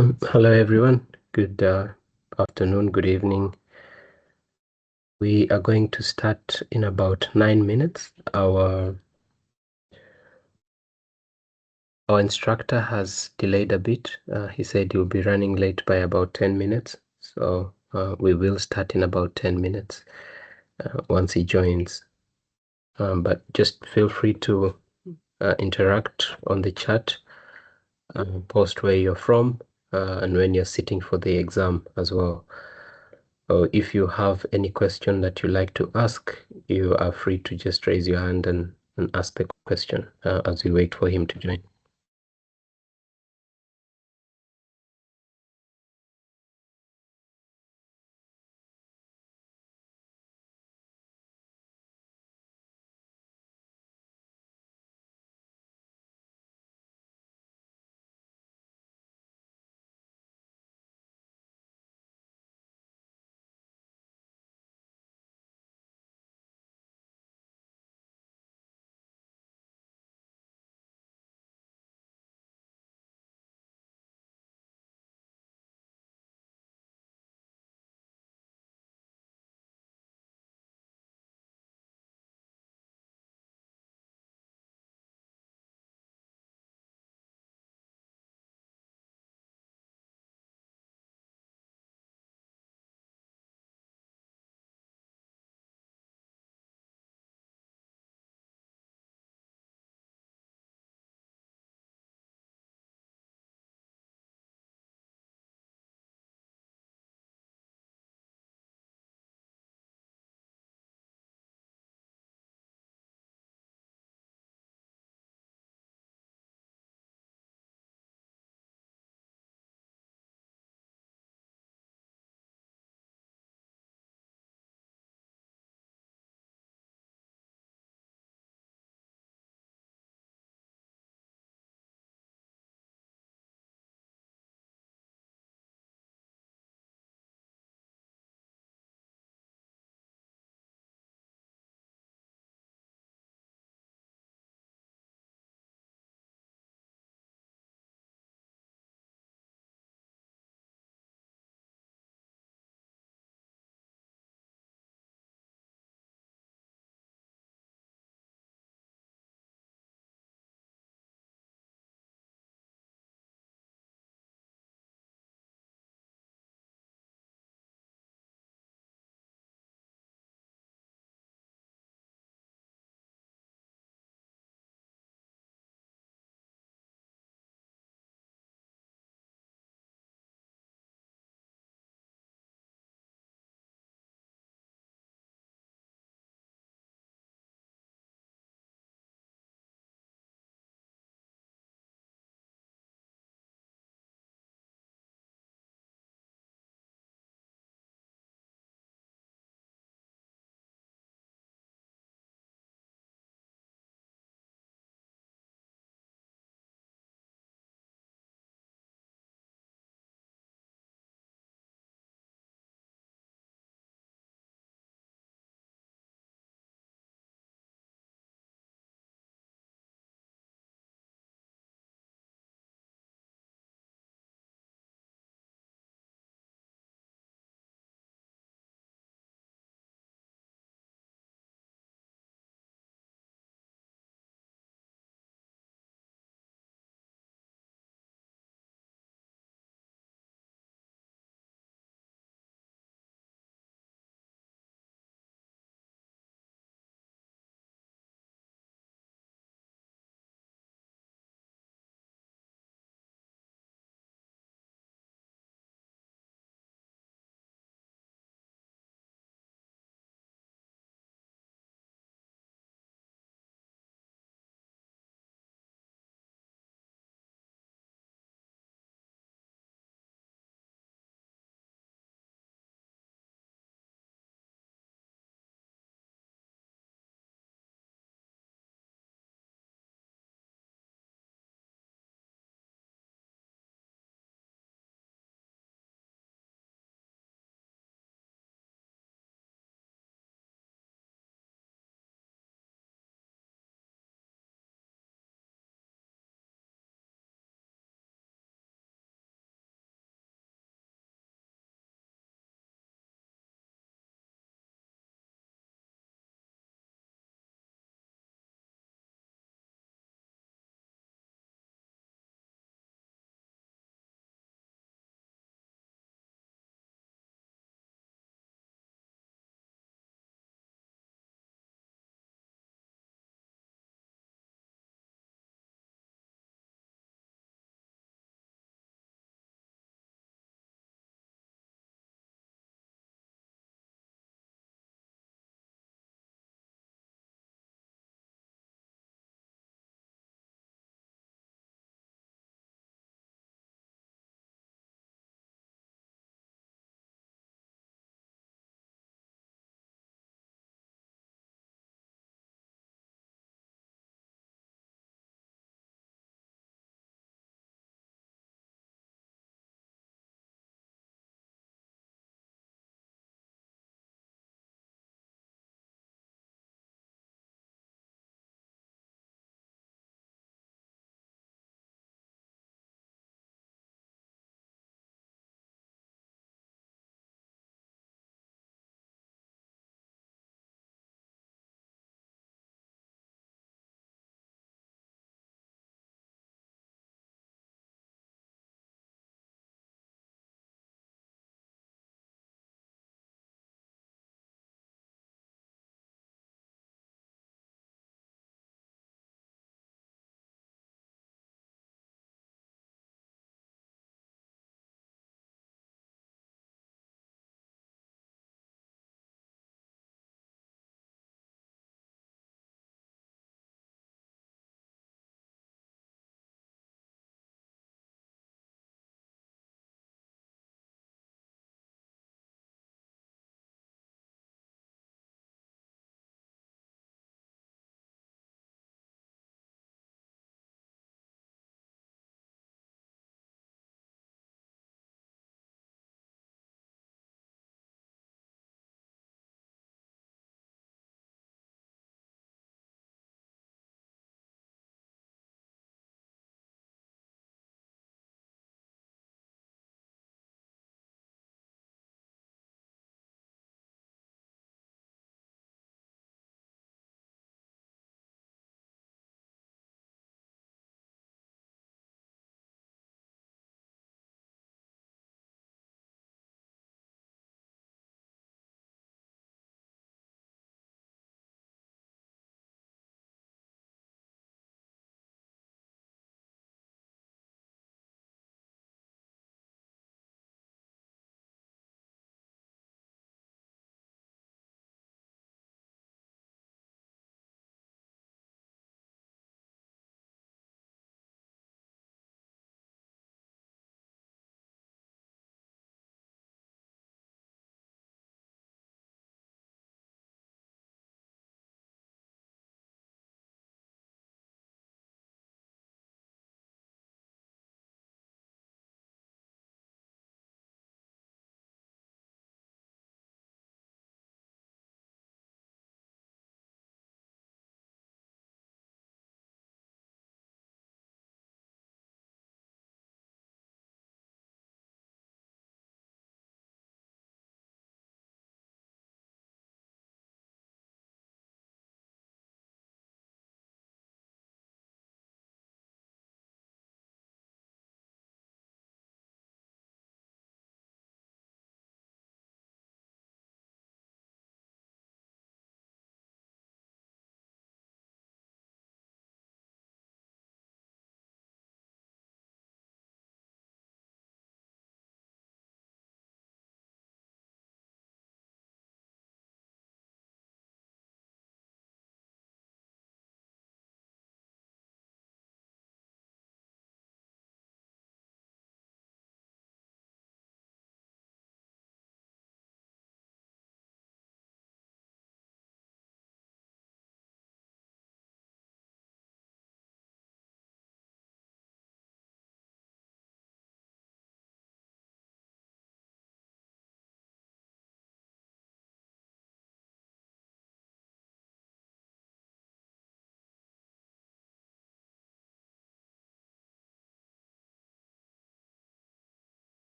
Hello, everyone. Good afternoon, good evening. We are going to start in about 9 minutes. Our instructor has delayed a bit. He said he'll be running late by about 10 minutes. So we will start in about 10 minutes once he joins. But just feel free to interact on the chat, post where you're from, and when you're sitting for the exam as well. If you have any question that you like to ask, you are free to just raise your hand and ask the question as we wait for him to join.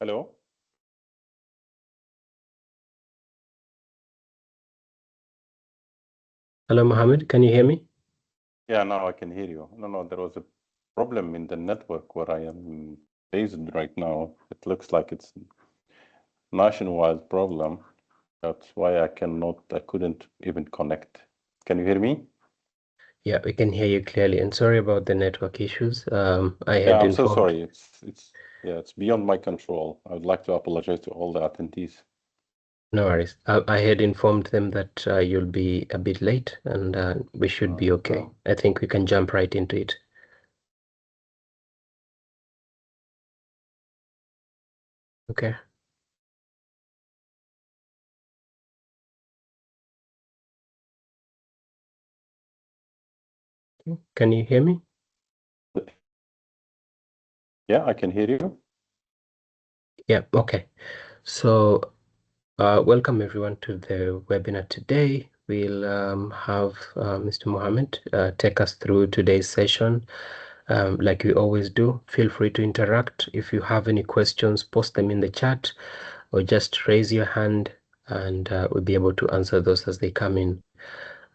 Hello? Hello, Mohammed. Can you hear me? Yeah, now I can hear you. No, there was a problem in the network where I am based right now. It looks like it's a nationwide problem. That's why I couldn't even connect. Can you hear me? Yeah, we can hear you clearly. And sorry about the network issues. I Yeah, had I'm so informed. sorry. It's beyond my control. I would like to apologize to all the attendees. No worries. I had informed them that you'll be a bit late, and we should be okay. I think we can jump right into it. Okay. Can you hear me? Yeah, I can hear you. Yeah, okay. So welcome everyone to the webinar today. We'll have Mr. Mohammed take us through today's session. Like we always do, feel free to interact. If you have any questions, post them in the chat or just raise your hand and we'll be able to answer those as they come in.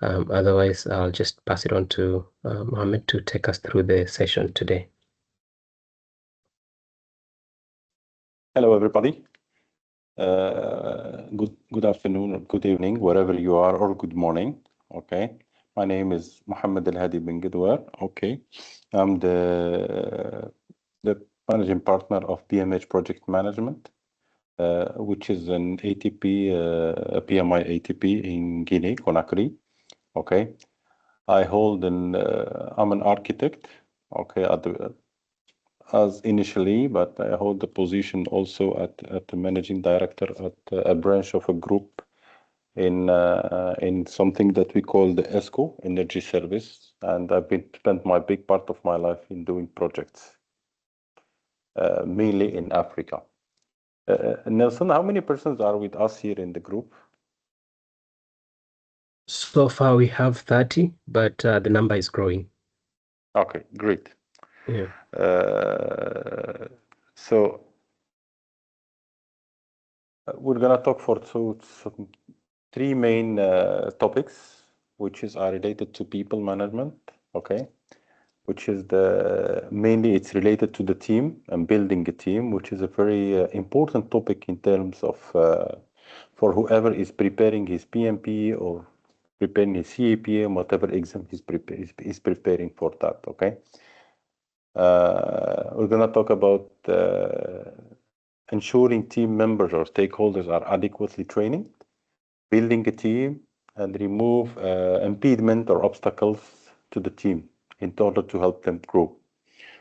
Otherwise, I'll just pass it on to Mohammed to take us through the session today. Hello, everybody. Good afternoon or good evening, wherever you are, or good morning. Okay. My name is Mohammed Al Hadi bin Gidwar. Okay. I'm the managing partner of BMH Project Management, which is an ATP, PMI ATP in Guinea, Conakry. Okay. I'm an architect. Okay. As initially, but I hold the position also at the managing director at a branch of a group in something that we call the ESCO, Energy Service, and I've spent my big part of my life in doing projects, mainly in Africa. Nelson, how many persons are with us here in the group? So far we have 30, but the number is growing. Okay, great. Yeah. So we're gonna talk for three main topics, which are related to people management. Okay, which is mainly it's related to the team and building a team, which is a very important topic in terms of for whoever is preparing his PMP or preparing his CAPM, whatever exam he's preparing for that. Okay. We're gonna talk about ensuring team members or stakeholders are adequately trained, building a team, and remove impediment or obstacles to the team in order to help them grow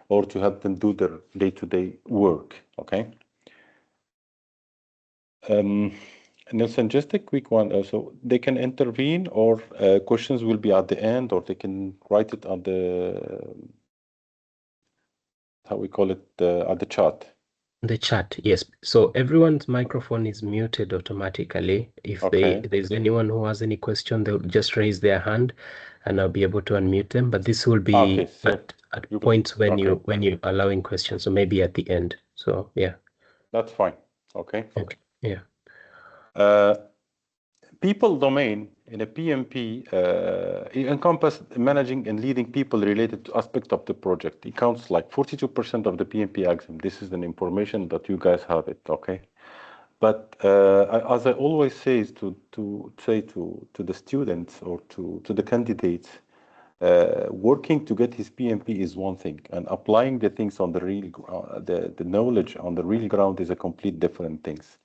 or to help them do their day-to-day work. Okay. Nelson, just a quick one. So they can intervene, or questions will be at the end, or they can write it on the how we call it at the chat. The chat, yes. So everyone's microphone is muted automatically. If there's anyone who has any question, they'll just raise their hand and I'll be able to unmute them. But this will be at points when you're allowing questions, so maybe at the end. So yeah. That's fine. Okay. Yeah. People domain in a PMP encompass managing and leading people related to aspect of the project. It counts like 42% of the PMP exam. This is an information that you guys have it, okay? But as I always say to the students or to the candidates, working to get his PMP is one thing, and applying the things on the real the knowledge on the real ground is a complete different things.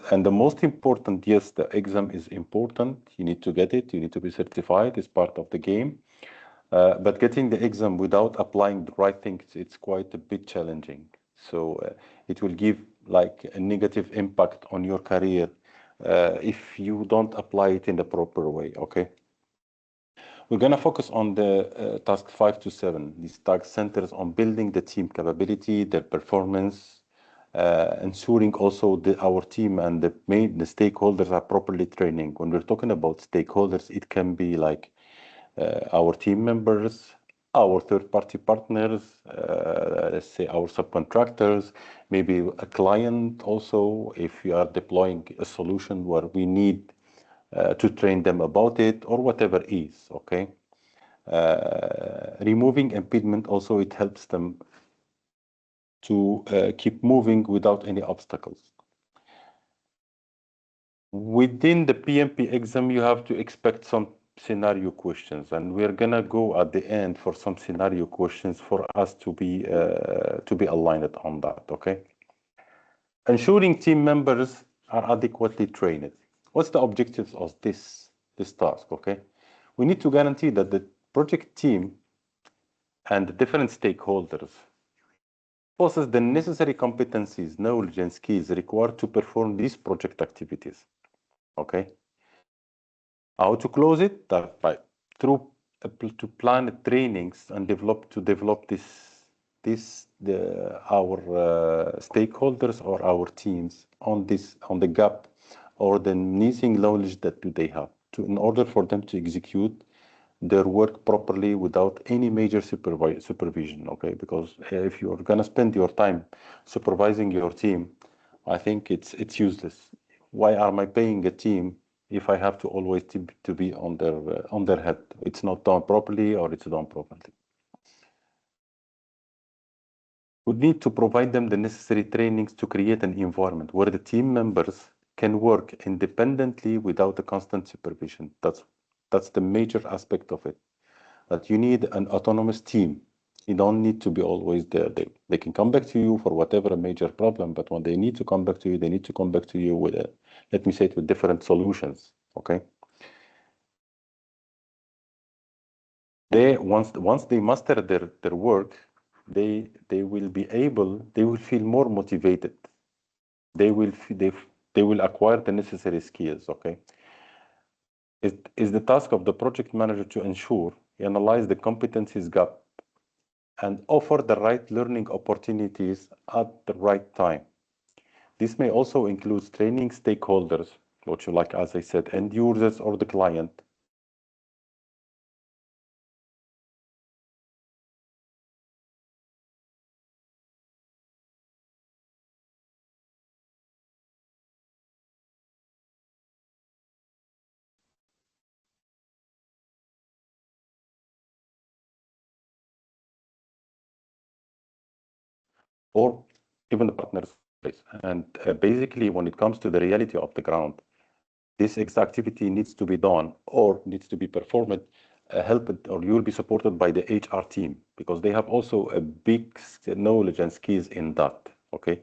And the most important, yes, the exam is important. You need to get it. You need to be certified. It's part of the game. But getting the exam without applying the right things, it's quite a bit challenging. So it will give like a negative impact on your career if you don't apply it in the proper way. Okay. We're going to focus on the task 5 to 7. These tasks centers on building the team capability, their performance, ensuring also our team and the stakeholders are properly training. When we're talking about stakeholders, it can be like our team members, our third-party partners, let's say our subcontractors, maybe a client also, if you are deploying a solution where we need to train them about it or whatever is, okay? Removing impediment also, it helps them to keep moving without any obstacles. Within the PMP exam, you have to expect some scenario questions, and we're gonna go at the end for some scenario questions for us to be aligned on that, okay? Ensuring team members are adequately trained. What's the objectives of this task, okay? We need to guarantee that the project team and the different stakeholders possess the necessary competencies, knowledge, and skills required to perform these project activities. Okay. How to close it? That by through to plan trainings and develop our stakeholders or our teams on the gap or the missing knowledge that do they have in order for them to execute their work properly without any major supervision, okay? Because if you're gonna spend your time supervising your team, I think it's useless. Why am I paying a team if I have to always to be on their head? It's not done properly or it's done properly. We need to provide them the necessary trainings to create an environment where the team members can work independently without a constant supervision. That's the major aspect of it. That you need an autonomous team. You don't need to be always there. They can come back to you for whatever a major problem, but when they need to come back to you, they need to come back to you with let me say it, with different solutions, okay? Once they master their work, they will feel more motivated. They will acquire the necessary skills, okay? It is the task of the project manager to ensure he analyze the competencies gap and offer the right learning opportunities at the right time. This may also include training stakeholders, which, like as I said, end users or the client. Or even the partners. And basically, when it comes to the reality of the ground, this activity needs to be done or needs to be performed, helped, or you'll be supported by the HR team because they have also a big knowledge and skills in that. Okay,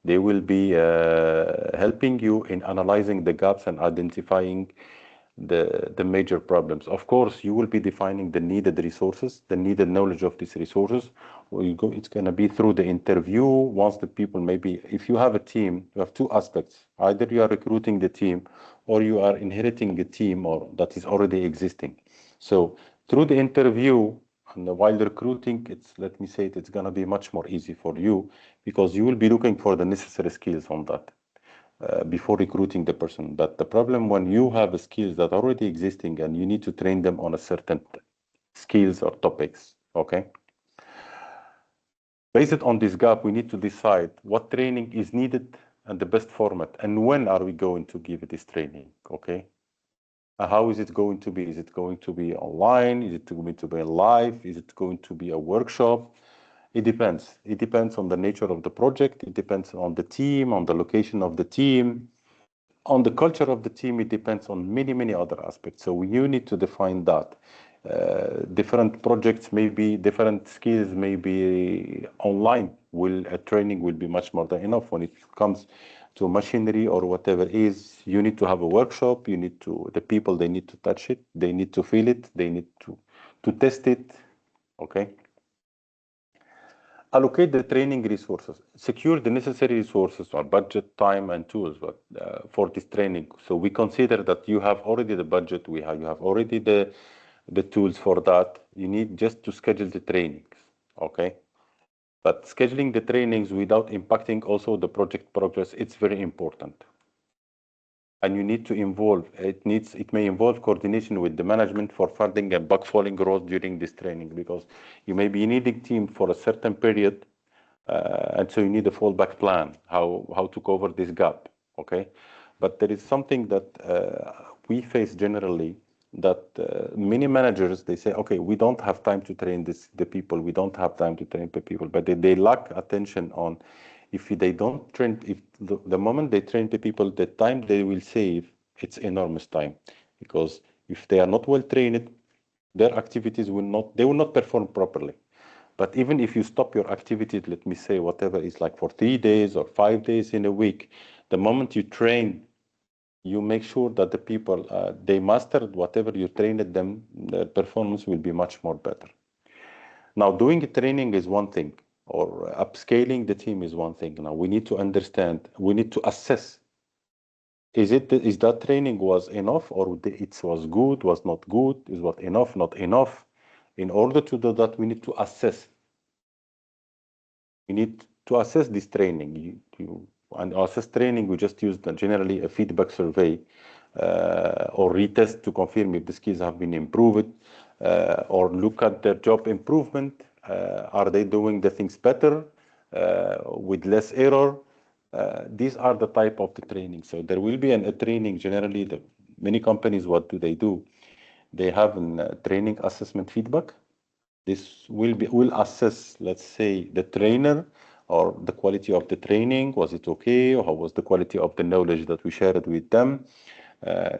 they will be helping you in analyzing the gaps and identifying the major problems. Of course, you will be defining the needed resources, the needed knowledge of these resources. It's going to be through the interview. Once the people, maybe if you have a team, you have two aspects. Either you are recruiting the team or you are inheriting a team or that is already existing. So through the interview and while recruiting, let me say it's going to be much more easy for you because you will be looking for the necessary skills on that. Before recruiting the person. But the problem when you have skills that are already existing and you need to train them on a certain skills or topics, okay? Based on this gap, we need to decide what training is needed and the best format and when are we going to give this training, okay? How is it going to be? Is it going to be online? Is it going to be live? Is it going to be a workshop? It depends. It depends on the nature of the project. It depends on the team, on the location of the team, on the culture of the team. It depends on many other aspects. So you need to define that. Different projects may be different skills, maybe online training will be much more than enough. When it comes to machinery or whatever is, you need to have a workshop. The people, they need to touch it, they need to feel it, they need to test it, okay? Allocate the training resources, secure the necessary resources or budget, time, and tools for this training. So we consider that you have already the budget, you have already the tools for that. You need just to schedule the trainings, okay? But scheduling the trainings without impacting also the project progress, it's very important. and you need to involve, it may involve coordination with the management for funding and backfalling growth during this training, because you may be needing team for a certain period, and so you need a fallback plan, how to cover this gap, okay? But there is something that we face generally, that many managers, they say, okay, we don't have time to train the people, we don't have time to train the people, but they lack attention on, if they don't train, if the moment they train the people, the time they will save, it's enormous time, because if they are not well trained, their activities they will not perform properly. But even if you stop your activities, let me say, whatever is like for 3 days or 5 days in a week, the moment you train, you make sure that the people, they mastered whatever you trained them, their performance will be much more better. Now, doing training is one thing, or upscaling the team is one thing. Now, we need to understand, we need to assess, is that training was enough, or it was good, was not good, is what enough, not enough? In order to do that, we need to assess. We need to assess this training. And assess training, we just use generally a feedback survey, or retest to confirm if the skills have been improved, or look at their job improvement. Are they doing the things better, with less error? These are the type of the training. So there will be a training. Generally, many companies, what do? They have a training assessment feedback. This will assess, let's say, the trainer, or the quality of the training. Was it okay? Or how was the quality of the knowledge that we shared with them?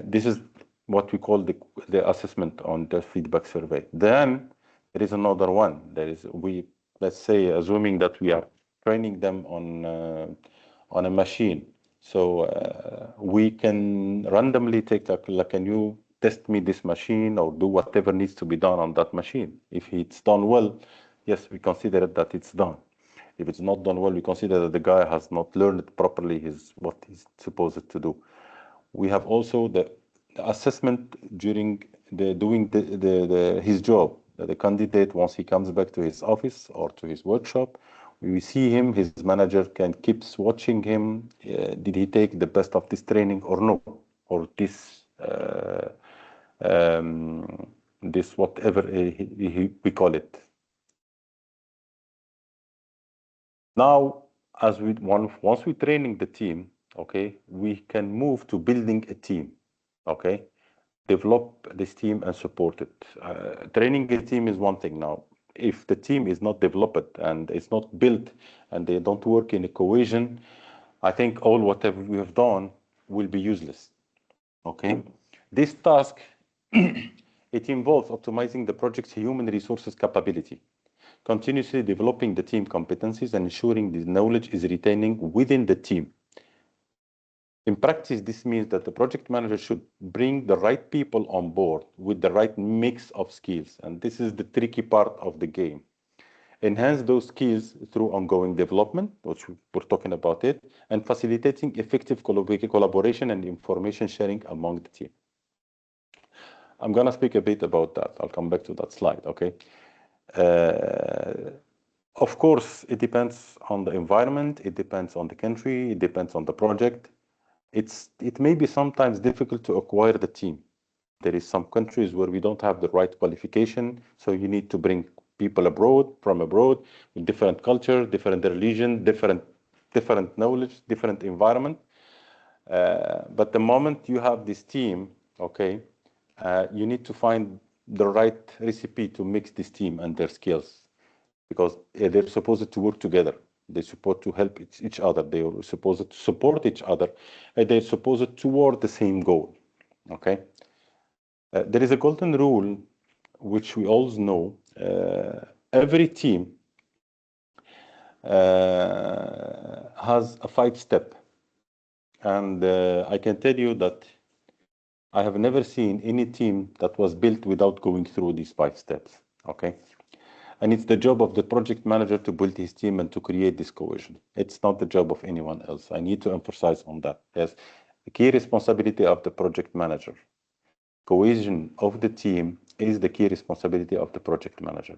This is what we call the assessment on the feedback survey. Then there is another one. Let's say, assuming that we are training them on a machine. So we can randomly take like a new test me this machine, or do whatever needs to be done on that machine. If it's done well, yes, we consider that it's done. If it's not done well, we consider that the guy has not learned properly what he's supposed to do. We have also the assessment during doing his job. The candidate, once he comes back to his office or to his workshop, we see him, his manager keeps watching him. Did he take the best of this training or no? Or this whatever we call it. Now, once we're training the team, okay, we can move to building a team, okay, develop this team and support it. Training a team is one thing. Now, if the team is not developed and it's not built, and they don't work in a cohesion, I think whatever we have done will be useless. Okay, this task it involves optimizing the project's human resources capability, continuously developing the team competencies, and ensuring this knowledge is retaining within the team. In practice, this means that the project manager should bring the right people on board with the right mix of skills. And this is the tricky part of the game. Enhance those skills through ongoing development, which we're talking about it, and facilitating effective collaboration and information sharing among the team. I'm going to speak a bit about that. I'll come back to that slide, okay? Of course, it depends on the environment, it depends on the country, it depends on the project. It may be sometimes difficult to acquire the team. There is some countries where we don't have the right qualification, so you need to bring people from abroad, with different culture, different religion, different knowledge, different environment. But the moment you have this team, okay, you need to find the right recipe to mix this team and their skills, because they're supposed to work together. They're supposed to help each other. They're supposed to support each other. And they're supposed toward the same goal. Okay. There is a golden rule, which we all know. Every team has a 5-step. And I can tell you that I have never seen any team that was built without going through these 5 steps. Okay. And it's the job of the project manager to build his team and to create this cohesion. It's not the job of anyone else. I need to emphasize on that. Yes, the key responsibility of the project manager. Cohesion of the team is the key responsibility of the project manager.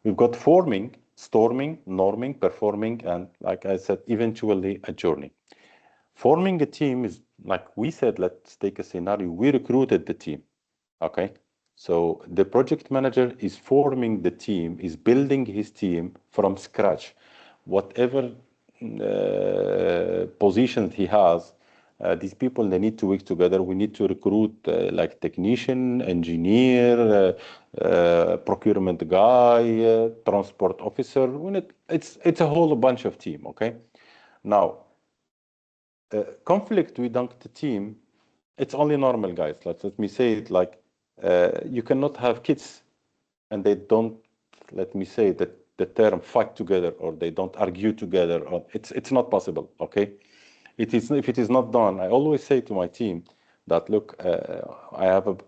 We've got forming, storming, norming, performing, and like I said, eventually adjourning. Forming a team is, like we said, let's take a scenario. We recruited the team, okay? So the project manager is forming the team, is building his team from scratch. Whatever positions he has, these people, they need to work together. We need to recruit like technician, engineer, procurement guy, transport officer. It's a whole bunch of team, okay? Now, conflict within the team, it's only normal, guys. Let me say it like, you cannot have kids and they don't, let me say that the term fight together, or they don't argue together, or it's not possible, okay? It is, if it is not done, I always say to my team that, look, I have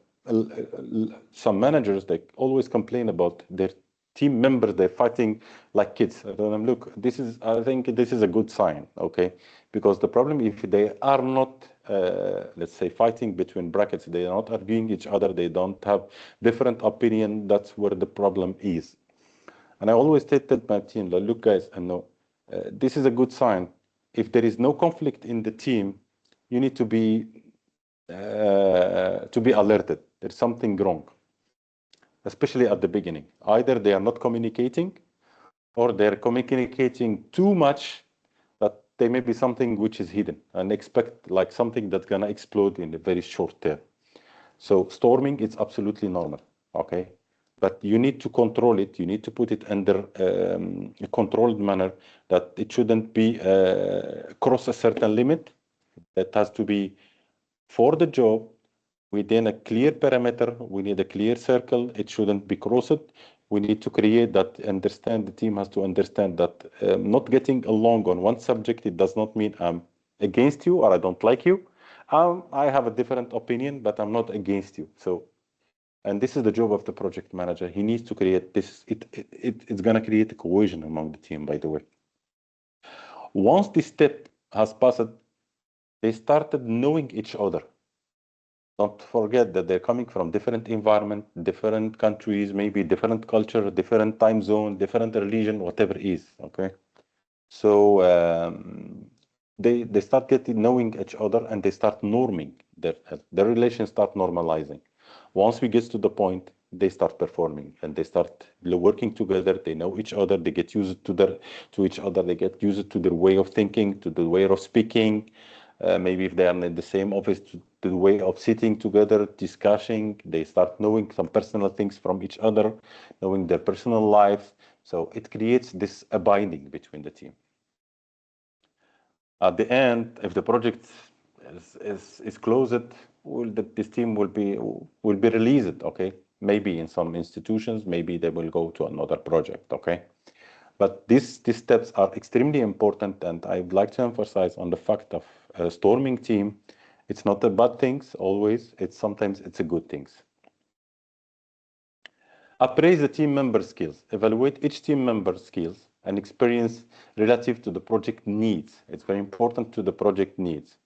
some managers, they always complain about their team members, they're fighting like kids. I tell them, look, I think this is a good sign, okay? Because the problem, if they are not, let's say, fighting between brackets, they are not arguing each other, they don't have different opinion, that's where the problem is. And I always tell my team, like, look, guys, I know this is a good sign. If there is no conflict in the team, you need to be alerted. There's something wrong, especially at the beginning. Either they are not communicating, or they're communicating too much, that there may be something which is hidden, and expect like something that's gonna explode in a very short term. So storming is absolutely normal, okay? But you need to control it. You need to put it under a controlled manner, that it shouldn't be cross a certain limit. That has to be for the job within a clear parameter. We need a clear circle. It shouldn't be crossed. We need to create that, understand, the team has to understand that not getting along on one subject, it does not mean I'm against you or I don't like you. I have a different opinion, but I'm not against you. So, and this is the job of the project manager. He needs to create this. It's going to create a cohesion among the team, by the way. Once this step has passed, they started knowing each other. Don't forget that they're coming from different environment, different countries, maybe different culture, different time zone, different religion, whatever it is, okay? So they start getting knowing each other, and they start norming. Their relations start normalizing. Once we get to the point, they start performing, and they start working together. They know each other. They get used to each other. They get used to their way of thinking, to the way of speaking. Maybe if they are in the same office, to the way of sitting together, discussing. They start knowing some personal things from each other, knowing their personal lives. So it creates this binding between the team. At the end, if the project is closed, this team will be released, okay? Maybe in some institutions, maybe they will go to another project, okay? But these steps are extremely important, and I'd like to emphasize on the fact of a storming team. It's not a bad things always. Sometimes it's a good things. Appraise the team member skills. Evaluate each team member's skills and experience relative to the project needs. It's very important to the project needs.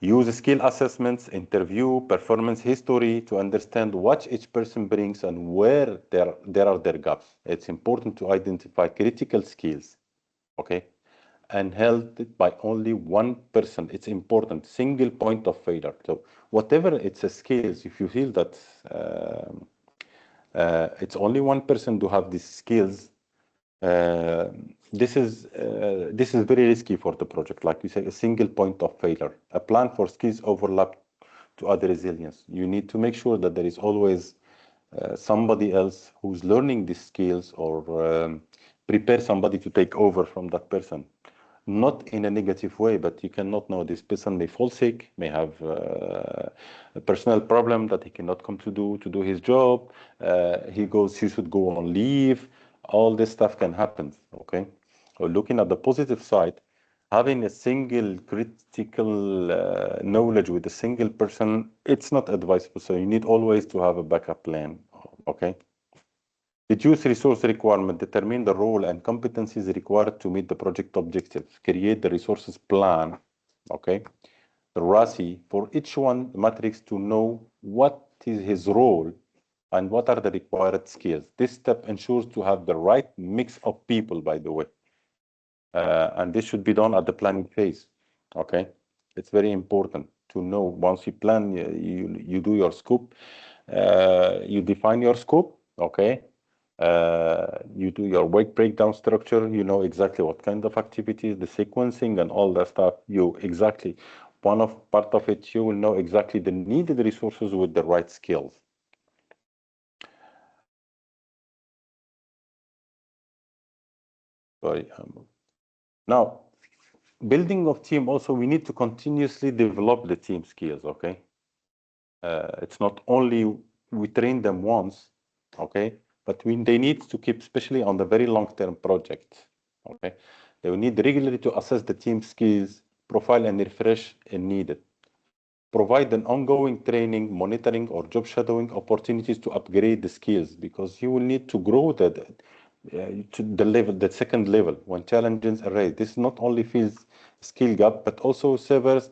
Use skill assessments, interview, performance history to understand what each person brings and where there are their gaps. It's important to identify critical skills, okay? And held by only one person. It's important, single point of failure. So whatever it's a skills, if you feel that it's only one person to have these skills, this is very risky for the project. Like you say, a single point of failure. A plan for skills overlap to add resilience. You need to make sure that there is always somebody else who's learning these skills, or prepare somebody to take over from that person. Not in a negative way, but you cannot know, this person may fall sick, may have a personal problem that he cannot come to do his job. He should go on leave. All this stuff can happen, okay? So looking at the positive side, having a single critical knowledge with a single person, it's not advisable. So you need always to have a backup plan, okay? Reduce resource requirement, determine the role and competencies required to meet the project objectives. Create the resources plan, okay? The RASI, for each one matrix to know what is his role and what are the required skills. This step ensures to have the right mix of people, by the way. And this should be done at the planning phase. Okay, it's very important to know once you plan, you do your scope, you define your scope. Okay, you do your work breakdown structure. You know exactly what kind of activities, the sequencing, and all that stuff. You exactly part of it. You will know exactly the needed resources with the right skills. Sorry. Now, building of team also, we need to continuously develop the team skills. Okay, it's not only we train them once, okay, but they need to keep, especially on the very long-term projects. Okay, they will need regularly to assess the team skills profile and refresh if needed. Provide an ongoing training, monitoring, or job shadowing opportunities to upgrade the skills, because you will need to grow to the level, the second level when challenges arise. This not only fills skill gap, but also serves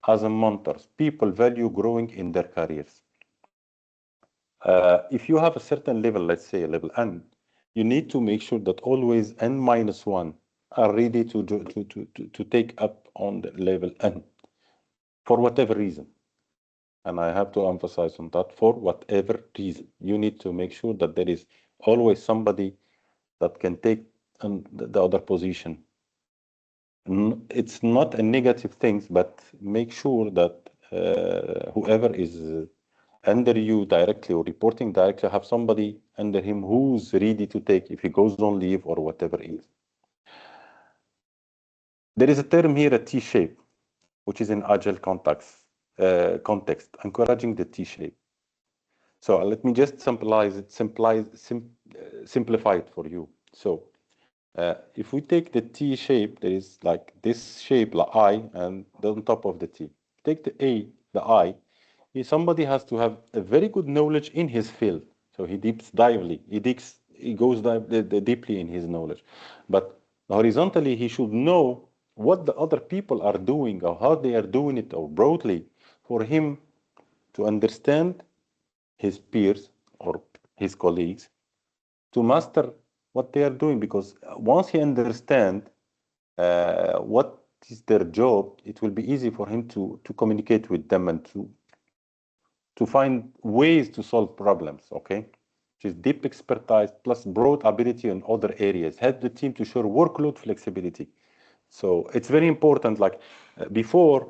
as a mentor. People value growing in their careers. If you have a certain level, let's say level N, you need to make sure that always N-1 are ready to take up on the level N for whatever reason. And I have to emphasize on that, for whatever reason. You need to make sure that there is always somebody that can take the other position. It's not a negative thing, but make sure that whoever is under you directly or reporting directly have somebody under him who's ready to take if he goes on leave or whatever it is. There is a term here, a T-shape, which is in agile context, encouraging the T-shape. So let me just simplify it for you. So if we take the T shape, there is like this shape, like I, and on top of the T. Take the A, the I. Somebody has to have a very good knowledge in his field. So he goes deeply in his knowledge. But horizontally, he should know what the other people are doing or how they are doing it, or broadly, for him to understand his peers or his colleagues, to master what they are doing. Because once he understands what is their job, it will be easy for him to communicate with them and to find ways to solve problems. Okay, which is deep expertise plus broad ability in other areas. Help the team to show workload flexibility. So it's very important. Like before,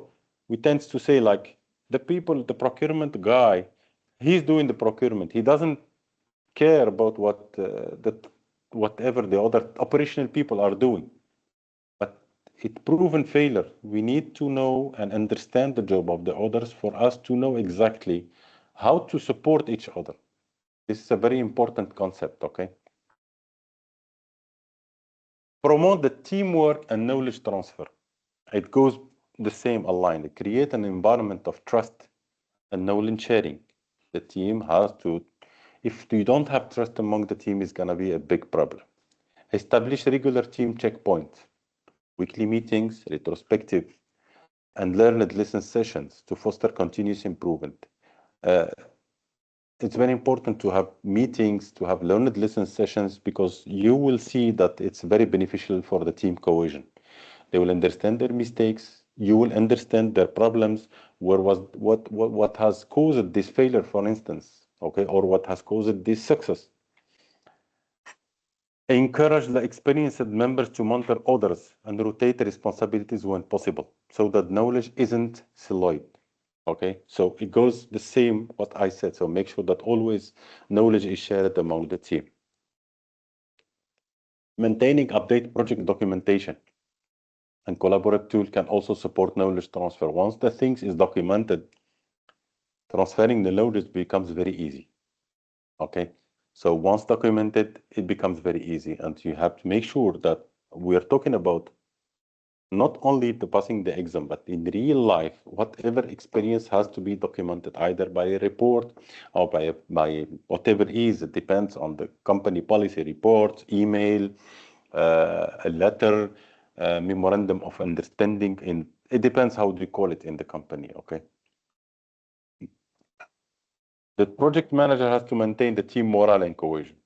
we tend to say like the procurement guy, he's doing the procurement. He doesn't care about whatever the other operational people are doing. But it's proven failure. We need to know and understand the job of the others for us to know exactly how to support each other. This is a very important concept, okay? Promote the teamwork and knowledge transfer. It goes the same aligned. Create an environment of trust and knowledge sharing. The team has to, if you don't have trust among the team, it's going to be a big problem. Establish regular team checkpoints, weekly meetings, retrospective, and learned lesson sessions to foster continuous improvement. It's very important to have meetings, to have learned lesson sessions, because you will see that it's very beneficial for the team cohesion. They will understand their mistakes. You will understand their problems. What has caused this failure, for instance, okay, or what has caused this success. Encourage the experienced members to mentor others and rotate responsibilities when possible, so that knowledge isn't siloed. Okay, so it goes the same what I said. So make sure that always knowledge is shared among the team. Maintaining update project documentation and collaborative tool can also support knowledge transfer. Once the things is documented, transferring the knowledge becomes very easy. Okay, so once documented, it becomes very easy, and you have to make sure that we are talking about not only the passing the exam, but in real life, whatever experience has to be documented either by a report or by whatever it is. It depends on the company policy, reports, email, a letter, memorandum of understanding. It depends how do you call it in the company. Okay. The project manager has to maintain the team morale and cohesion.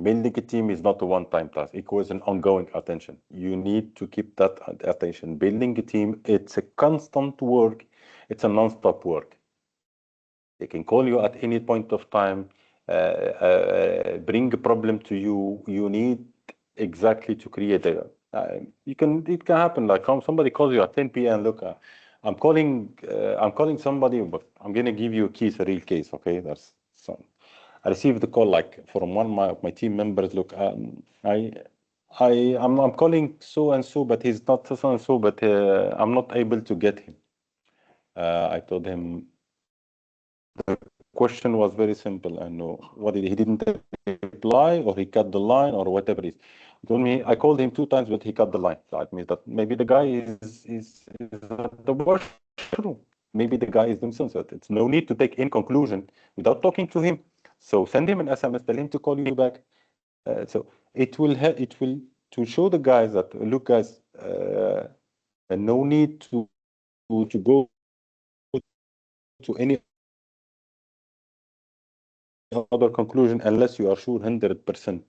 Building a team is not a one-time task. It was an ongoing attention. You need to keep that attention. Building a team, it's a constant work. It's a non-stop work. They can call you at any point of time, bring a problem to you. You need exactly to create a. It can happen. Like somebody calls you at 10 p.m. Look, I'm calling somebody, but I'm gonna give you a case, a real case. Okay, that's some. I received the call like from one of my team members. Look, I'm calling so and so, but he's not so and so, but I'm not able to get him. I told him the question was very simple, and what he didn't reply, or he cut the line, or whatever it is. He told me I called him 2 times, but he cut the line. So that means that maybe the guy is at the washroom. Maybe the guy is doing something. It's no need to take any conclusion without talking to him. So send him an SMS, tell him to call you back. So it will to show the guys that look, guys, no need to go to any other conclusion unless you are sure 100%.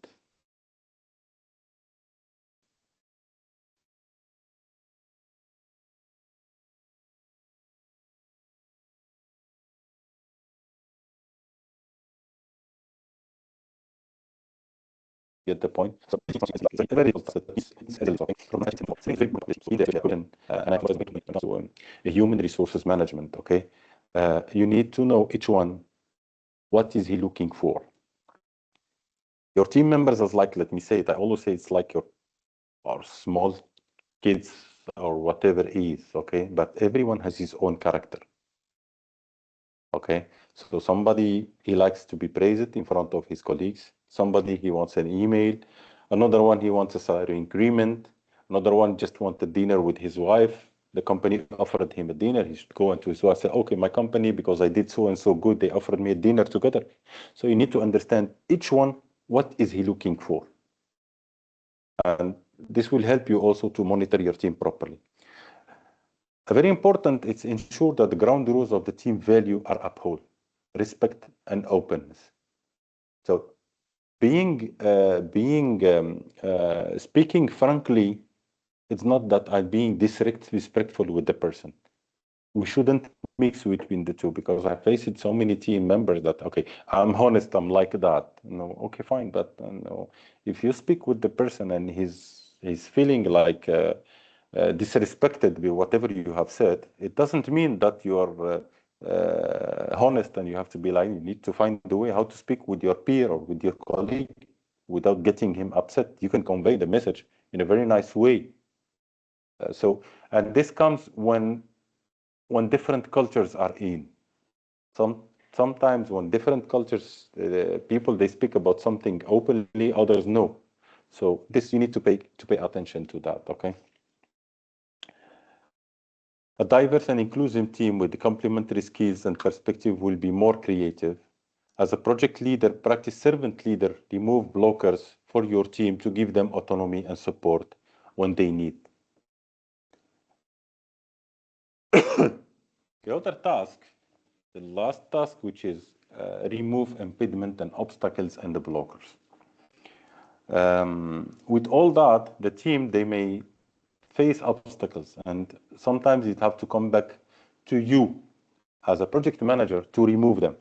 Get the point. So human resources management. Okay, you need to know each one. What is he looking for? Your team members is like, let me say it. I always say it's like your small kids or whatever it is. Okay, but everyone has his own character. Okay, so somebody, he likes to be praised in front of his colleagues. Somebody, he wants an email. Another one, he wants a salary increment. Another one just wants a dinner with his wife. The company offered him a dinner. He should go into his wife and say, okay, my company, because I did so and so good, they offered me a dinner together. So you need to understand each one, what is he looking for? And this will help you also to monitor your team properly. Very important, it's ensure that the ground rules of the team value are upheld, respect and openness. So speaking frankly, it's not that I'm being disrespectful with the person. We shouldn't mix between the two, because I faced so many team members that, okay, I'm honest, I'm like that. No, okay, fine, but no, if you speak with the person and he's feeling like disrespected by whatever you have said, it doesn't mean that you are honest, and you have to be like, you need to find the way how to speak with your peer or with your colleague without getting him upset. You can convey the message in a very nice way. And this comes when different cultures are in. Sometimes when different cultures, people, they speak about something openly, others no. So this, you need to pay attention to that, okay? A diverse and inclusive team with complementary skills and perspective will be more creative. As a project leader, practice servant leader, remove blockers for your team to give them autonomy and support when they need. The other task, the last task, which is remove impediment and obstacles and the blockers. With all that, the team, they may face obstacles, and sometimes it have to come back to you as a project manager to remove them.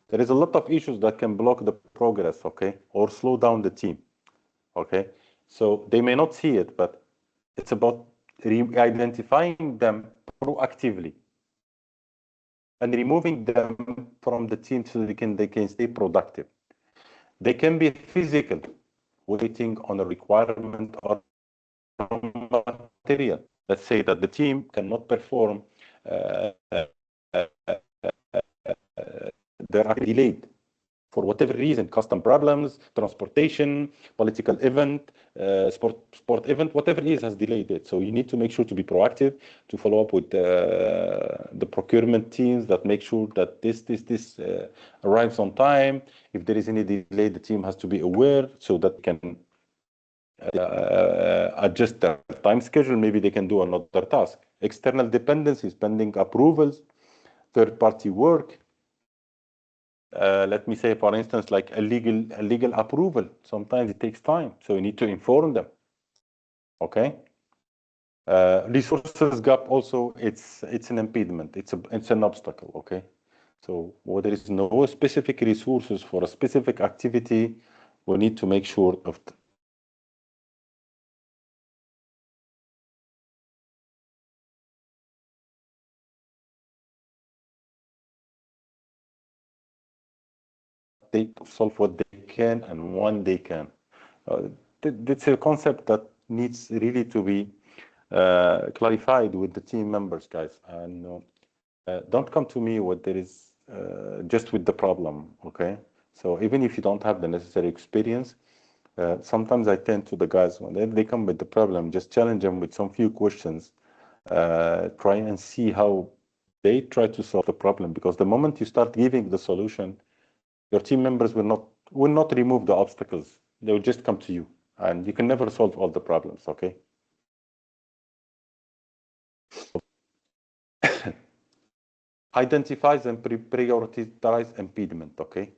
There is a lot of issues that can block the progress, okay, or slow down the team, okay? So they may not see it, but it's about identifying them proactively and removing them from the team so they can stay productive. They can be physical, waiting on a requirement or material. Let's say that the team cannot perform, they're delayed for whatever reason, custom problems, transportation, political event, sport event, whatever it is has delayed it. So you need to make sure to be proactive, to follow up with the procurement teams that make sure that this arrives on time. If there is any delay, the team has to be aware so that can adjust their time schedule. Maybe they can do another task. External dependencies, pending approvals, third-party work. let me say, for instance, like a legal approval. Sometimes it takes time, so you need to inform them. Okay. Resources gap also, it's an impediment. It's an obstacle. Okay. So where there is no specific resources for a specific activity, we need to make sure of they solve what they can and when they can. That's a concept that needs really to be clarified with the team members, guys. And don't come to me what there is just with the problem, okay? So even if you don't have the necessary experience, sometimes I tend to the guys when they come with the problem, just challenge them with some few questions, try and see how they try to solve the problem. Because the moment you start giving the solution, your team members will not remove the obstacles. They will just come to you, and you can never solve all the problems. Okay. Identifies and prioritize impediment. Okay.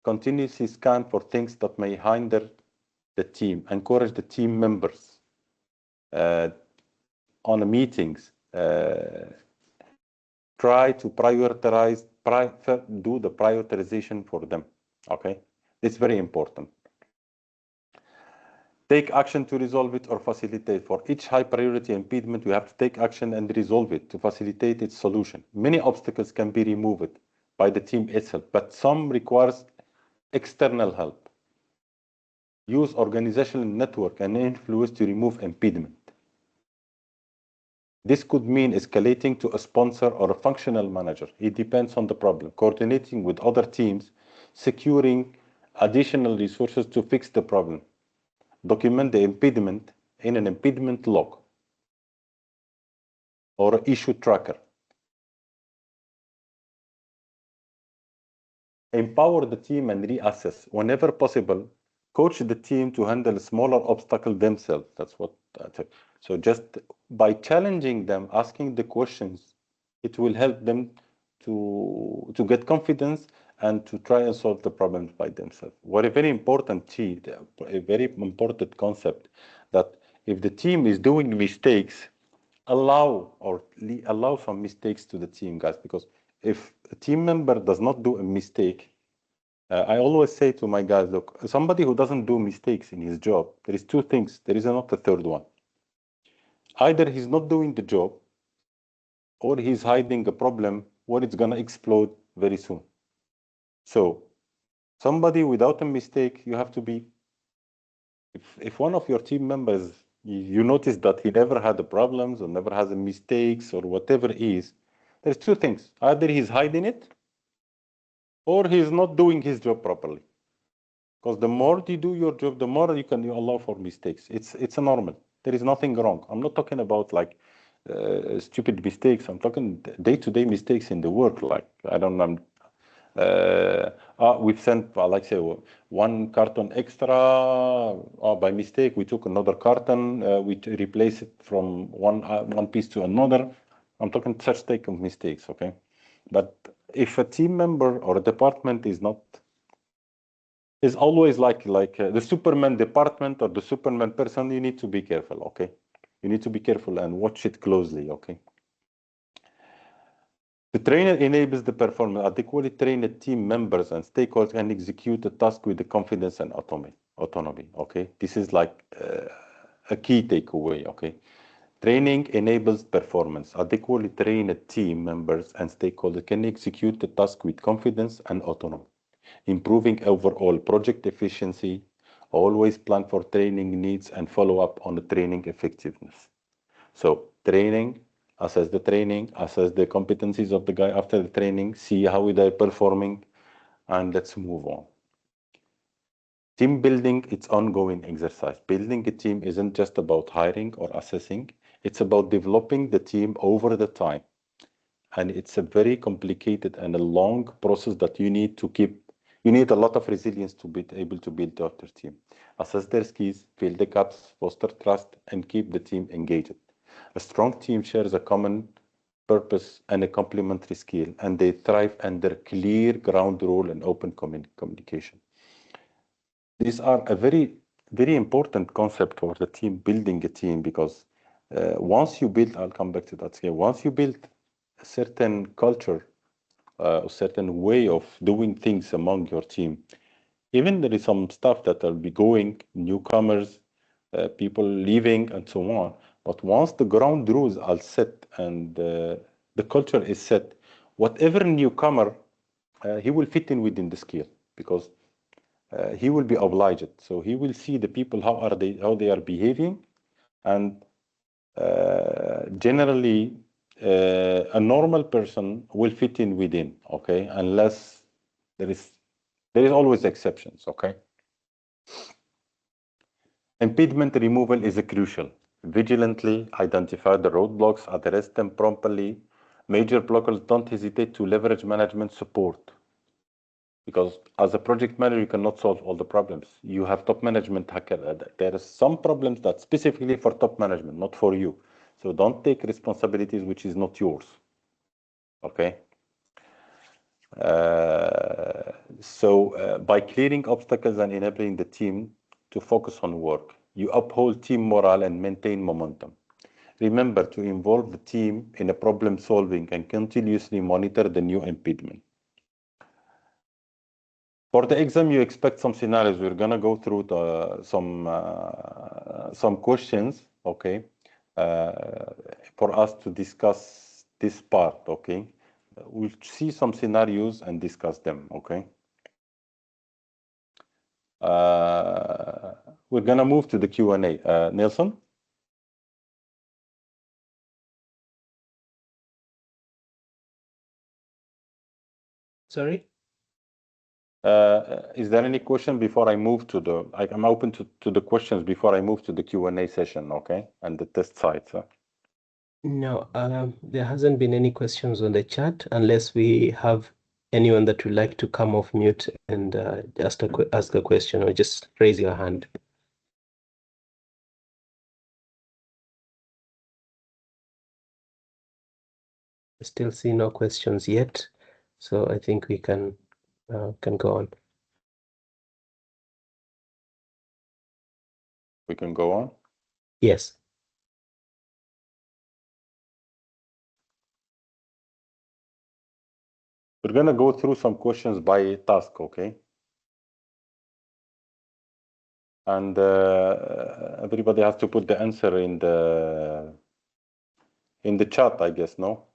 Continuously scan for things that may hinder the team. Encourage the team members on the meetings. Try to prioritize. Do the prioritization for them. Okay. It's very important. Take action to resolve it or facilitate. For each high priority impediment, we have to take action and resolve it to facilitate its solution. Many obstacles can be removed by the team itself, but some requires external help. Use organizational network and influence to remove impediment. This could mean escalating to a sponsor or a functional manager. It depends on the problem. Coordinating with other teams, securing additional resources to fix the problem. Document the impediment in an impediment log or issue tracker. Empower the team and reassess. Whenever possible, coach the team to handle smaller obstacles themselves. That's what. So just by challenging them, asking the questions, it will help them to get confidence and to try and solve the problems by themselves. What a very important key, a very important concept, that if the team is doing mistakes, allow some mistakes to the team, guys, because if a team member does not do a mistake, I always say to my guys, look, somebody who doesn't do mistakes in his job, there is two things. There is not a third one. Either he's not doing the job, or he's hiding a problem where it's going to explode very soon. So somebody without a mistake, you have to be, if one of your team members, you notice that he never had the problems or never has a mistakes or whatever it is, there's two things. Either he's hiding it, or he's not doing his job properly. Because the more you do your job, the more you allow for mistakes. It's a normal. There is nothing wrong. I'm not talking about like stupid mistakes. I'm talking day-to-day mistakes in the work. Like, I don't know. We've sent, like say, one carton extra. By mistake, we took another carton. We replace it from one piece to another. I'm talking such type of mistakes, okay? But if a team member or a department is always like the Superman department or the Superman person, you need to be careful, okay? You need to be careful and watch it closely, okay? The trainer enables the performance. Adequately trained team members and stakeholders can execute the task with the confidence and autonomy, okay? This is like a key takeaway, okay? Training enables performance. Adequately trained team members and stakeholders can execute the task with confidence and autonomy, improving overall project efficiency. Always plan for training needs and follow up on the training effectiveness. So training, assess the competencies of the guy after the training, see how they're performing, and let's move on. Team building, it's ongoing exercise. Building a team isn't just about hiring or assessing. It's about developing the team over the time. And it's a very complicated and a long process that you need to keep. You need a lot of resilience to be able to build out your team. Assess their skills, fill the gaps, foster trust, and keep the team engaged. A strong team shares a common purpose and a complementary skill, and they thrive under clear ground rule and open communication. These are a very, very important concept for the team, building a team, because once you build, I'll come back to that scale, once you build a certain culture, a certain way of doing things among your team, even there is some stuff that will be going, newcomers, people leaving, and so on. But once the ground rules are set and the culture is set, whatever newcomer, he will fit in within the scale, because he will be obliged. So he will see the people, how they are behaving, and generally a normal person will fit in within, okay, unless there is always exceptions, okay. Impediment removal is crucial. Vigilantly identify the roadblocks, address them promptly. Major blockers, don't hesitate to leverage management support. Because as a project manager, you cannot solve all the problems. You have top management hacker. There are some problems that specifically for top management, not for you. So don't take responsibilities which is not yours. Okay. By clearing obstacles and enabling the team to focus on work, you uphold team morale and maintain momentum. Remember to involve the team in a problem solving and continuously monitor the new impediment. For the exam, you expect some scenarios. We're gonna go through some questions, okay, for us to discuss this part, okay. We'll see some scenarios and discuss them, okay. We're gonna move to the Q&A. Nelson? Sorry? Is there any question before I move to the, I'm open to the questions before I move to the Q&A session, okay, and the test sites. No, there hasn't been any questions on the chat, unless we have anyone that would like to come off mute and just ask a question, or just raise your hand. I still see no questions yet, so I think we can go on. We can go on? Yes. We're going to go through some questions by task, okay? And everybody has to put the answer in the chat, I guess, no?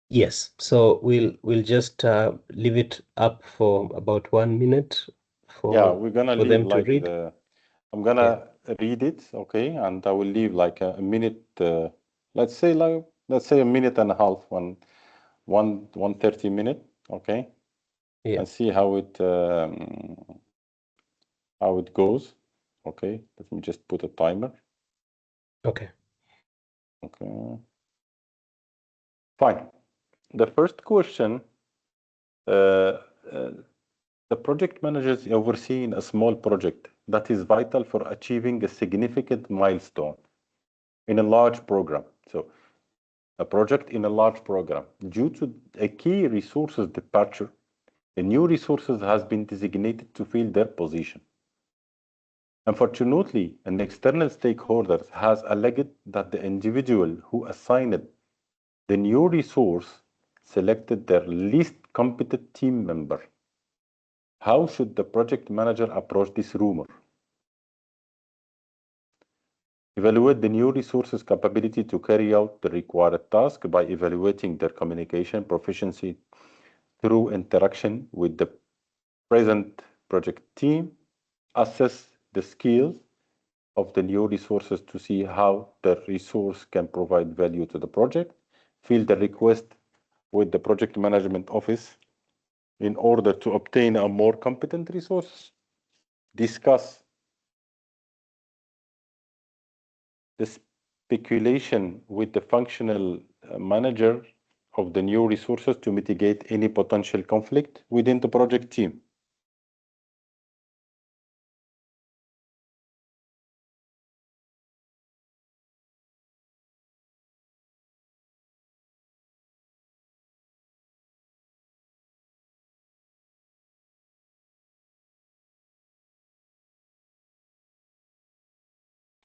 Yes. So we'll just leave it up for about 1 minute for we're gonna for leave them to like read. I'm gonna read it, okay, and I will leave like a minute. Let's say a minute and a half, one 30-minute, okay, Yeah. and see how it goes. Okay, let me just put a timer. Okay. Okay, fine. The first question. The project manager is overseeing a small project that is vital for achieving a significant milestone in a large program. So a project in a large program. Due to a key resources departure, a new resources has been designated to fill their position. Unfortunately, an external stakeholder has alleged that the individual who assigned the new resource selected their least competent team member. How should the project manager approach this rumor? Evaluate the new resource's capability to carry out the required task by evaluating their communication proficiency through interaction with the present project team. Assess the skills of the new resources to see how the resource can provide value to the project. Fill the request with the project management office in order to obtain a more competent resource. Discuss the speculation with the functional manager of the new resources to mitigate any potential conflict within the project team.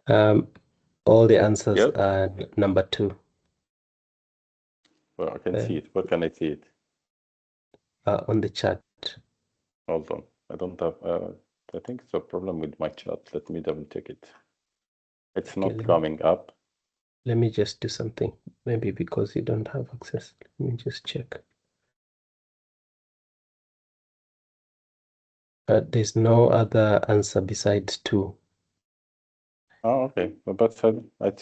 All the answers Yes. are number 2. Well, I can see it. Where can I see it? On the chat. Hold on. I don't have. I think it's a problem with my chat. Let me double check it. It's Okay, not coming up. let me just do something. Maybe because you don't have access. Let me just check. There's no other answer besides 2. Oh, okay. But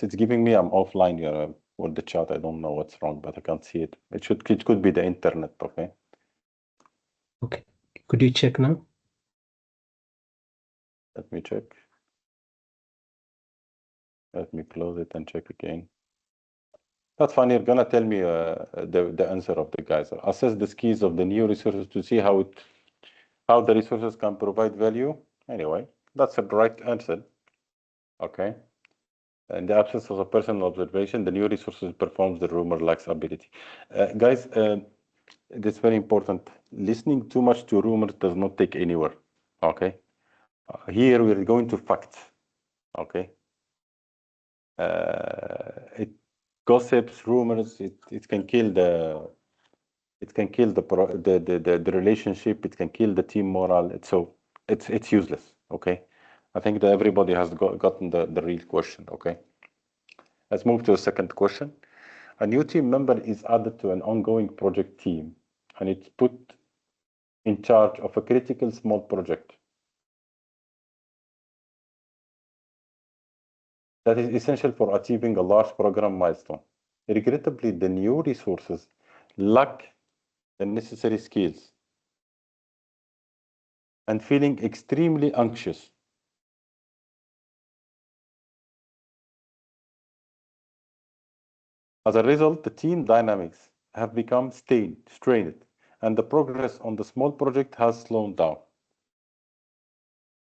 it's giving me I'm offline here with the chat. I don't know what's wrong, but I can't see it. It could be the internet. Okay. Okay. Could you check now? Let me check. Let me close it and check again. That's fine. You're gonna tell me the answer of the guys. Assess the skills of the new resources to see how the resources can provide value. Anyway, that's the right answer. Okay. In the absence of a personal observation, the new resources performs the rumor lacks ability. Guys, it's very important. Listening too much to rumors does not take anywhere. Okay. Here we're going to facts. Okay. It gossips, rumors. It can kill the the relationship. It can kill the team morale. It's useless. Okay. I think that everybody has gotten the real question. Okay. Let's move to the second question. A new team member is added to an ongoing project team, and it's put in charge of a critical small project that is essential for achieving a large program milestone. Regrettably, the new resources lack the necessary skills and feeling extremely anxious. As a result, the team dynamics have become strained, and the progress on the small project has slowed down.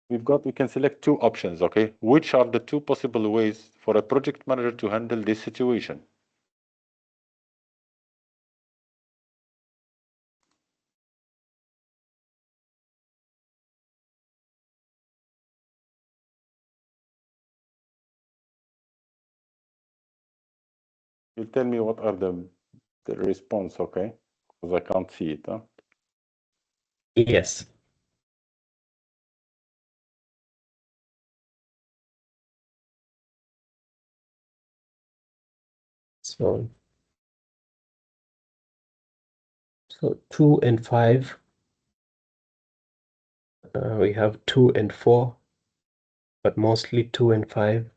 We can select 2 options, okay? Which are the 2 possible ways for a project manager to handle this situation? You tell me what are the response, okay? Because I can't see it, huh? Yes. So 2 and 5. We have 2 and 4, but mostly 2 and 5.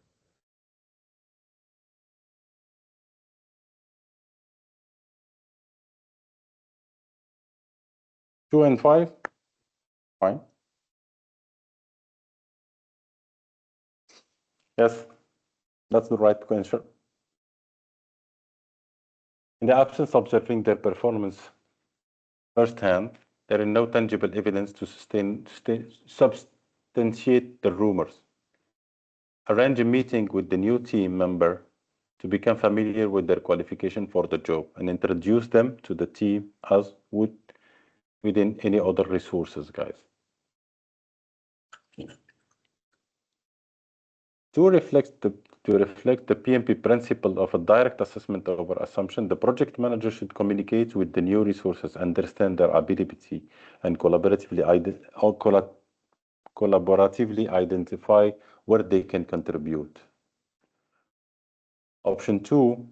Two and 5? Fine. Yes, that's the right answer. In the absence of observing their performance firsthand, there is no tangible evidence to substantiate the rumors. Arrange a meeting with the new team member to become familiar with their qualification for the job and introduce them to the team as would within any other resources, guys. To reflect the PMP principle of a direct assessment over assumption, the project manager should communicate with the new resources, understand their ability, and collaboratively identify where they can contribute. Option 2,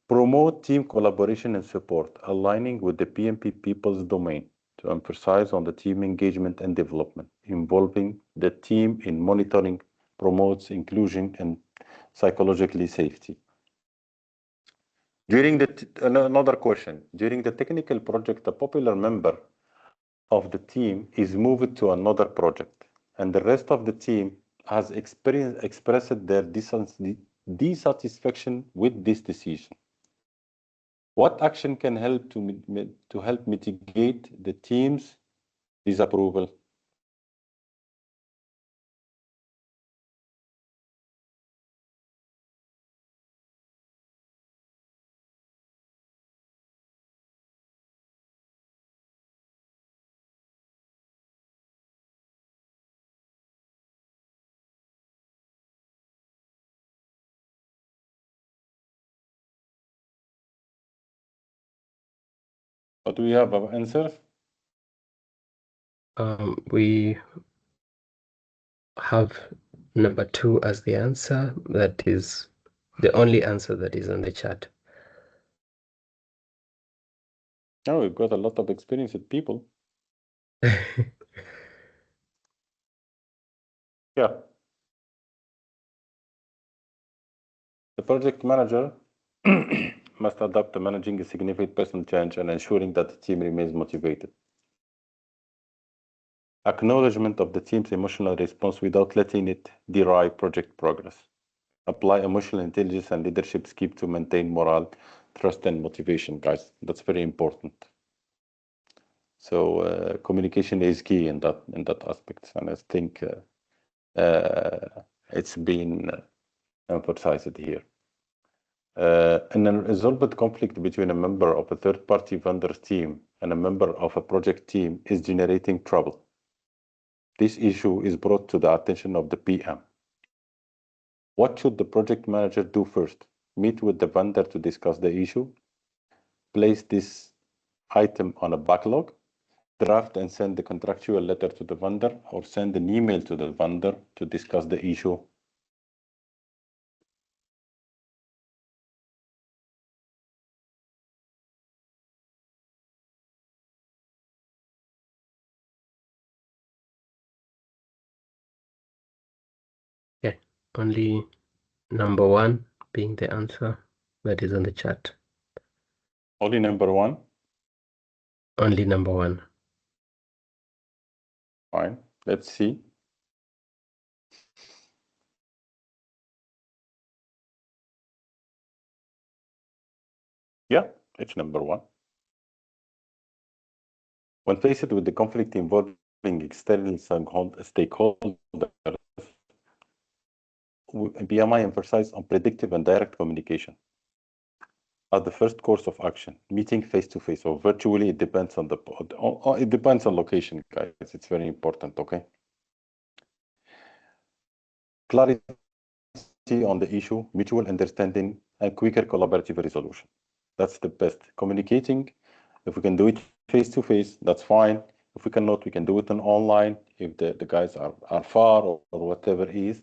promote team collaboration and support, aligning with the PMP people's domain to emphasize on the team engagement and development, involving the team in monitoring, promotes inclusion and psychologically safety. Another question, during the technical project, a popular member of the team is moved to another project, and the rest of the team has expressed their dissatisfaction with this decision. What action can help to help mitigate the team's disapproval? But do we have an answer? We have number 2 as the answer. That is the only answer that is on the chat. Oh, we've got a lot of experienced people. Yeah. The project manager must adapt to managing a significant personal change and ensuring that the team remains motivated. Acknowledgement of the team's emotional response without letting it derive project progress. Apply emotional intelligence and leadership skills to maintain morale, trust, and motivation, guys. That's very important. So communication is key in that aspect, and I think it's been emphasized here. In a resolved conflict between a member of a third-party vendor's team and a member of a project team is generating trouble. This issue is brought to the attention of the PM. What should the project manager do first? Meet with the vendor to discuss the issue, place this item on a backlog, draft and send the contractual letter to the vendor, or send an email to the vendor to discuss the issue. Okay, only number 1 being the answer that is on the chat. Only number 1? Only number 1. Fine, let's see. Yeah, it's number 1. When faced with the conflict involving external stakeholders, PMI emphasizes on predictive and direct communication as the first course of action. Meeting face-to-face or virtually, it depends on it depends on location, guys. It's very important, okay? Clarity on the issue, mutual understanding, and quicker collaborative resolution. That's the best. Communicating, if we can do it face-to-face, that's fine. If we cannot, we can do it online if the guys are far or whatever it is.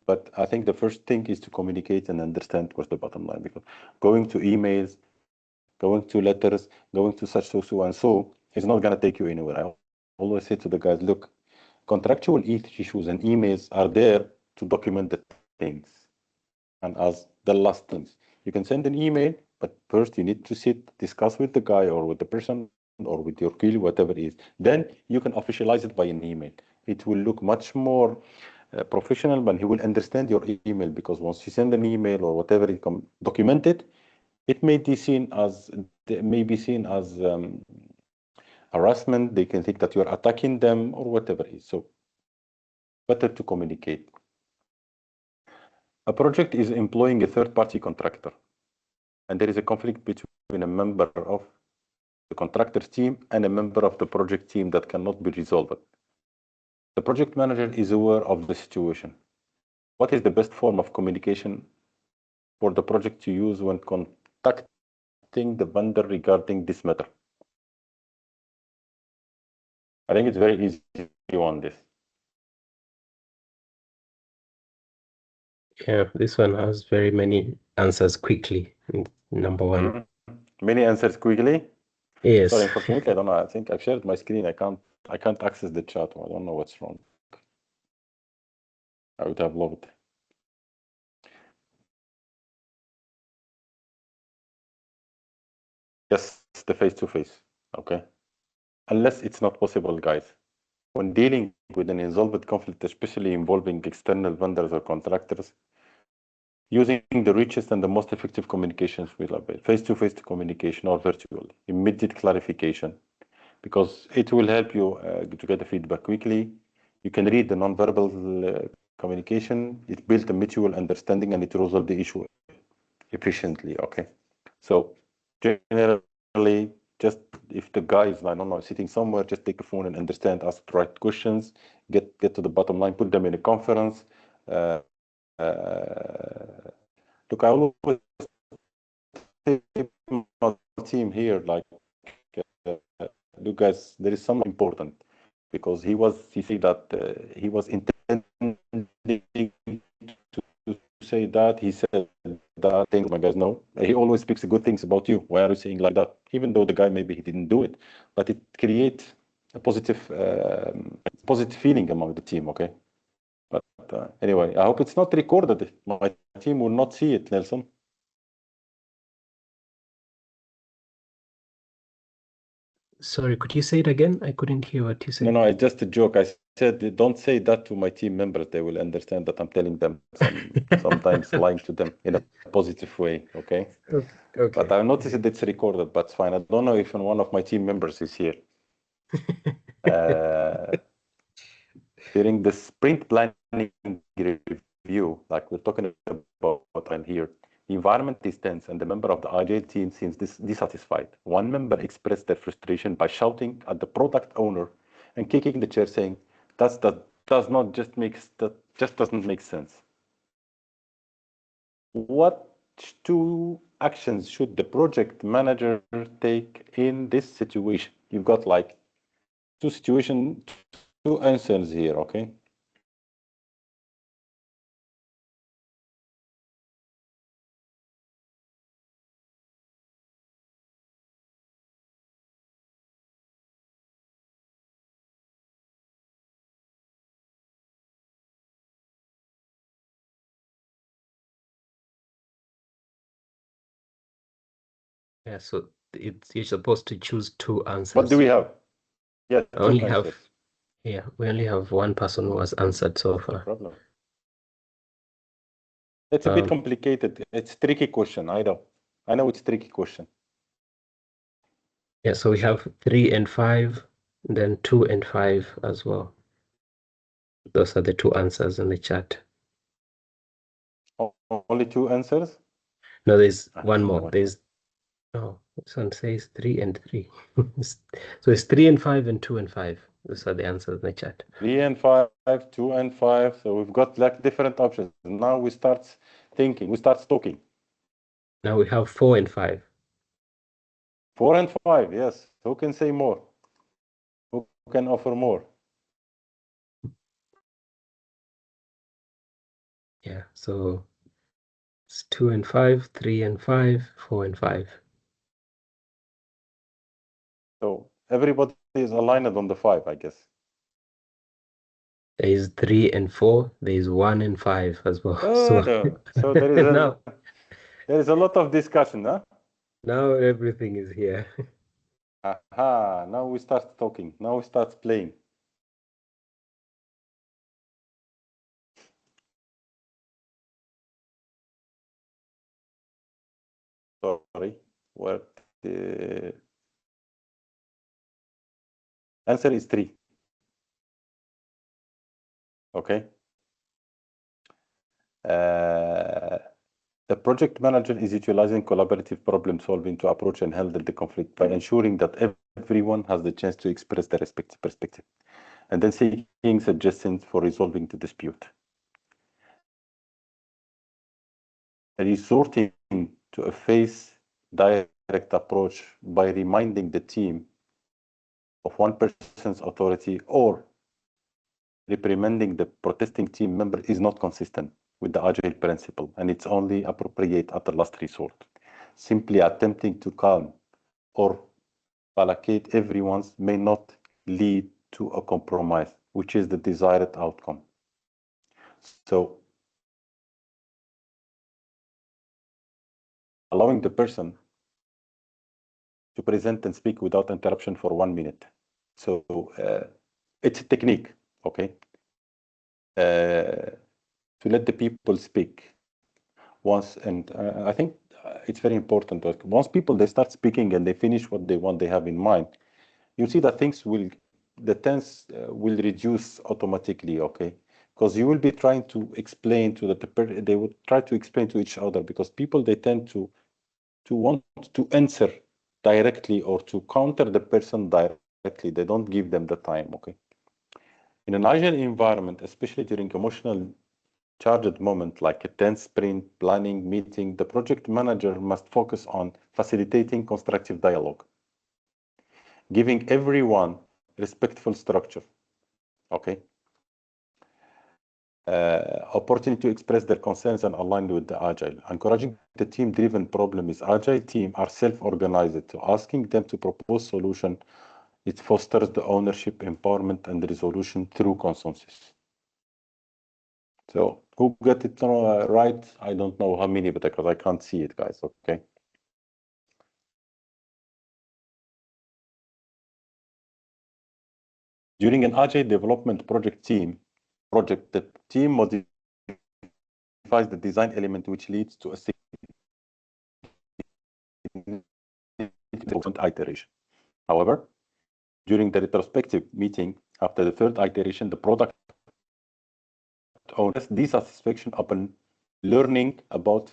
But I think the first thing is to communicate and understand what's the bottom line, because going to emails, going to letters, going to such so and so is not going to take you anywhere. I always say to the guys, look, contractual issues and emails are there to document the things. And as the last things, you can send an email, but first you need to sit, discuss with the guy or with the person or with your colleague, whatever it is. Then you can officialize it by an email. It will look much more professional, but he will understand your email, because once you send an email or whatever it documented, it may be seen as harassment. They can think that you're attacking them or whatever it is. So better to communicate. A project is employing a third-party contractor, and there is a conflict between a member of the contractor's team and a member of the project team that cannot be resolved. The project manager is aware of the situation. What is the best form of communication for the project to use when contacting the vendor regarding this matter? I think it's very easy on this. Yeah, this one has very many answers quickly. Number 1. Many answers quickly. Yes. Sorry, unfortunately, I don't know. I think I've shared my screen. I can't access the chat. I don't know what's wrong. I would have loved. Yes, the face-to-face. Okay. Unless it's not possible, guys. When dealing with an unresolved conflict, especially involving external vendors or contractors, using the richest and the most effective communications will avail. Face-to-face communication or virtual. Immediate clarification, because it will help you to get the feedback quickly. You can read the nonverbal communication. It builds a mutual understanding and it resolves the issue efficiently. Okay. So generally, just if the guy is, I don't know, sitting somewhere, just take a phone and understand, ask the right questions, get to the bottom line, put them in a conference. Look, I always say my team here, like look guys, there is something important, because he said that he was intending to say that. He said that things, my guys know. He always speaks good things about you. Why are you saying like that? Even though the guy, maybe he didn't do it, but it creates a positive feeling among the team, okay? But anyway, I hope it's not recorded. My team will not see it, Nelson. Sorry, could you say it again? I couldn't hear what you said. No, it's just a joke. I said, don't say that to my team members. They will understand that I'm telling them sometimes lying to them in a positive way, okay? Okay. But I noticed that it's recorded, but it's fine. I don't know if one of my team members is here. During the sprint planning review, like we're talking about here, the environment is tense and the member of the Agile team seems dissatisfied. One member expressed their frustration by shouting at the product owner and kicking the chair, saying, that just doesn't make sense. What two actions should the project manager take in this situation? You've got like two answers here, okay? Yeah, so you're supposed to choose two answers. What do we have? Yeah, we only have one person who has answered so far. No problem. It's a bit complicated. It's a tricky question. I know it's a tricky question. Yeah, so we have 3 and 5, and then 2 and 5 as well. Those are the two answers in the chat. Only two answers? No, there's one more. This one says 3 and 3. So it's 3 and 5 and 2 and 5. Those are the answers in the chat. 3 and 5, 2 and 5. So we've got like different options. Now we start thinking. We start talking. Now we have 4 and 5. 4 and 5, yes. Who can say more? Who can offer more? Yeah, so it's 2 and 5, 3 and 5, 4 and 5. So everybody is aligned on the 5, I guess. There is 3 and 4. There is 1 and 5 as well. So there is there is a lot of discussion, huh? Now everything is here. Aha, now we start talking. Now we start playing. Sorry, what the answer is 3. Okay. The project manager is utilizing collaborative problem solving to approach and handle the conflict by ensuring that everyone has the chance to express their respective perspective, and then seeking suggestions for resolving the dispute. Resorting to a phase direct approach by reminding the team of one person's authority or reprimanding the protesting team member is not consistent with the Agile principle, and it's only appropriate at the last resort. Simply attempting to calm or placate everyone's may not lead to a compromise, which is the desired outcome. So, allowing the person to present and speak without interruption for 1 minute. So, it's a technique, okay? To let the people speak once, and I think it's very important that once people they start speaking and they finish what they want, they have in mind, you see that the tense will reduce automatically, okay? Because you will be trying to explain to they will try to explain to each other, because people they tend to want to answer directly or to counter the person directly. They don't give them the time, okay? In an agile environment, especially during emotional charged moment like a tense sprint planning meeting, the project manager must focus on facilitating constructive dialogue. giving everyone respectful structure, okay? Opportunity to express their concerns and aligned with the Agile. Encouraging the team-driven problem is Agile team are self-organized, so asking them to propose solution, it fosters the ownership, empowerment, and resolution through consensus. So who got it right? I don't know how many, because I can't see it, guys, okay? During an Agile development project, the team modifies the design element, which leads to a significant iteration. However, during the retrospective meeting, after the third iteration, the product owner has dissatisfaction upon learning about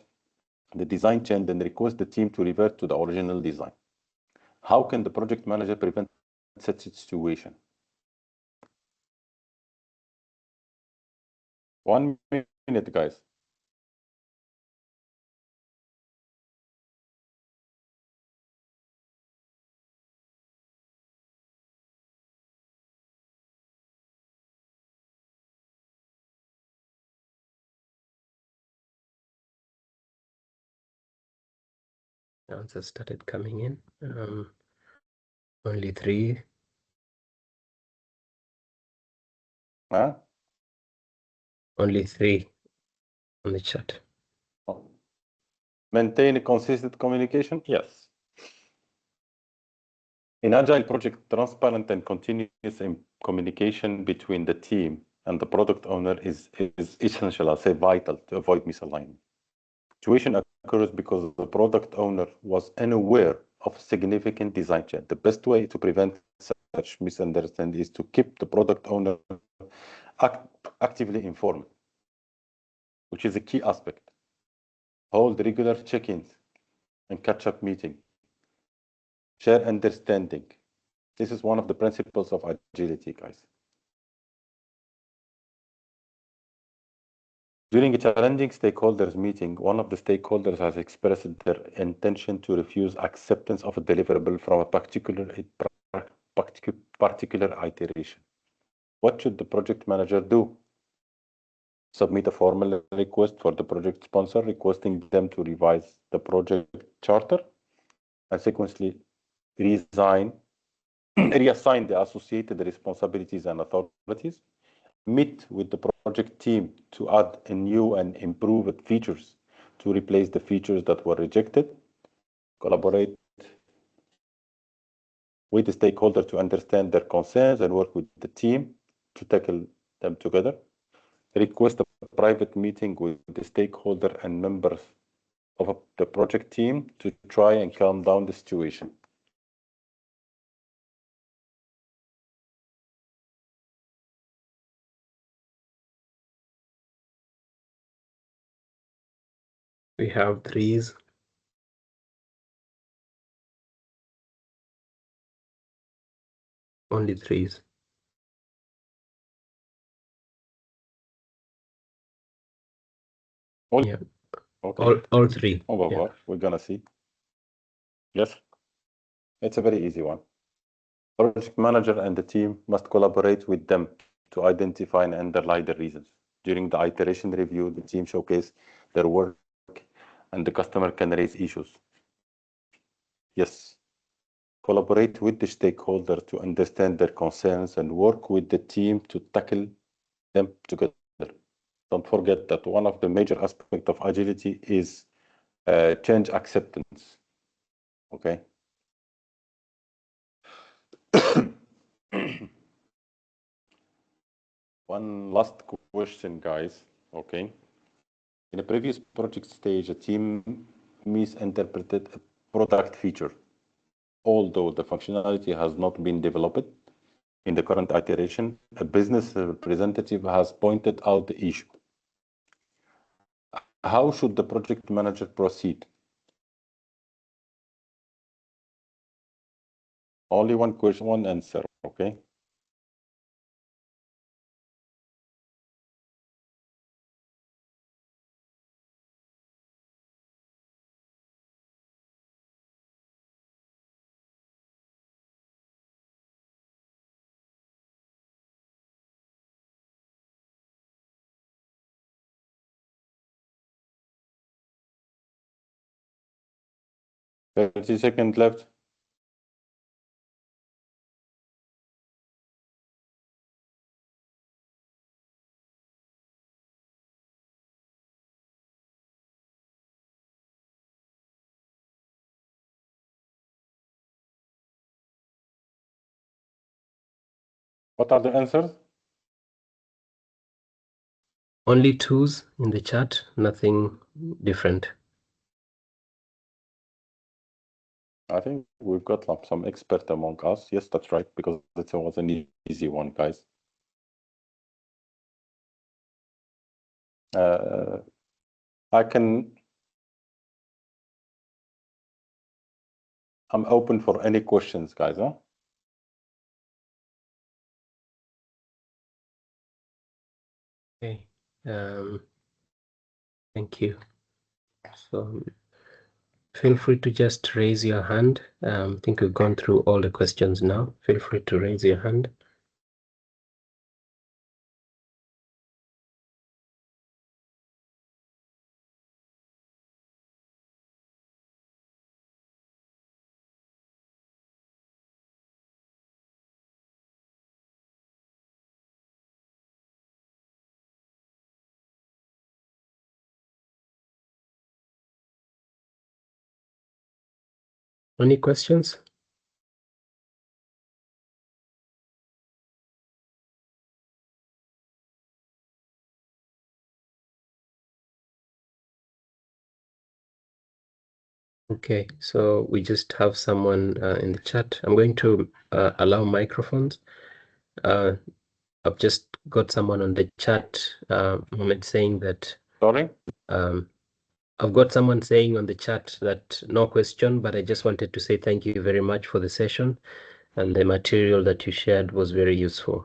the design change and request the team to revert to the original design. How can the project manager prevent such a situation? 1 minute, guys. Answers started coming in. Only 3. Huh? Only 3 on the chat. Oh. Maintain consistent communication? Yes. In Agile project, transparent and continuous communication between the team and the product owner is essential, I'll say vital, to avoid misalignment. Situation occurs because the product owner was unaware of significant design change. The best way to prevent such misunderstanding is to keep the product owner actively informed, which is a key aspect. Hold regular check-ins and catch-up meetings. Share understanding. This is one of the principles of agility, guys. During a challenging stakeholders meeting, one of the stakeholders has expressed their intention to refuse acceptance of a deliverable from a particular iteration. What should the project manager do? Submit a formal request for the project sponsor, requesting them to revise the project charter, and sequentially reassign the associated responsibilities and authorities. Meet with the project team to add a new and improved features to replace the features that were rejected. Collaborate with the stakeholder to understand their concerns and work with the team to tackle them together. Request a private meeting with the stakeholder and members of the project team to try and calm down the situation. We have 3s. Only 3s. Yeah. Okay. All 3. Yeah. We're gonna see. Yes. It's a very easy one. Project manager and the team must collaborate with them to identify and underline the reasons. During the iteration review, the team showcase their work and the customer can raise issues. Yes. Collaborate with the stakeholder to understand their concerns and work with the team to tackle them together. Don't forget that one of the major aspects of agility is change acceptance. Okay. One last question, guys. Okay. In a previous project stage, a team misinterpreted a product feature, although the functionality has not been developed. In the current iteration, a business representative has pointed out the issue. How should the project manager proceed? Only one question, one answer, okay? 30 seconds left. What are the answers? Only twos in the chat, nothing different. I think we've got some expert among us. Yes, that's right, because it was an easy one, guys. I'm open for any questions, guys. Huh? Okay. Thank you. So feel free to just raise your hand. I think we've gone through all the questions now. Feel free to raise your hand. Any questions? Okay, so we just have someone in the chat. I'm going to allow microphones. I've just got someone on the chat, Mohammed, saying that. Sorry? I've got someone saying on the chat that no question, but I just wanted to say thank you very much for the session, and the material that you shared was very useful.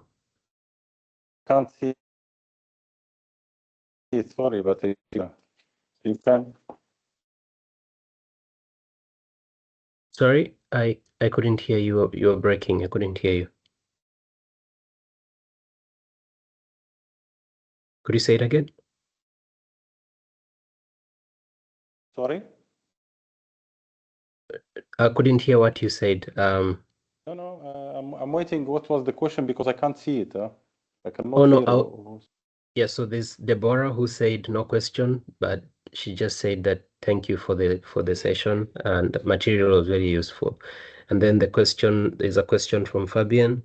Can't see it, sorry, but you can. Sorry, I couldn't hear you. You were breaking. I couldn't hear you. Could you say it again? Sorry? I couldn't hear what you said. No, I'm waiting. What was the question? Because I can't see it. I cannot Oh no. hear. Yeah, so there's Deborah who said no question, but she just said that thank you for the session, and material was very useful. And then there's a question from Fabian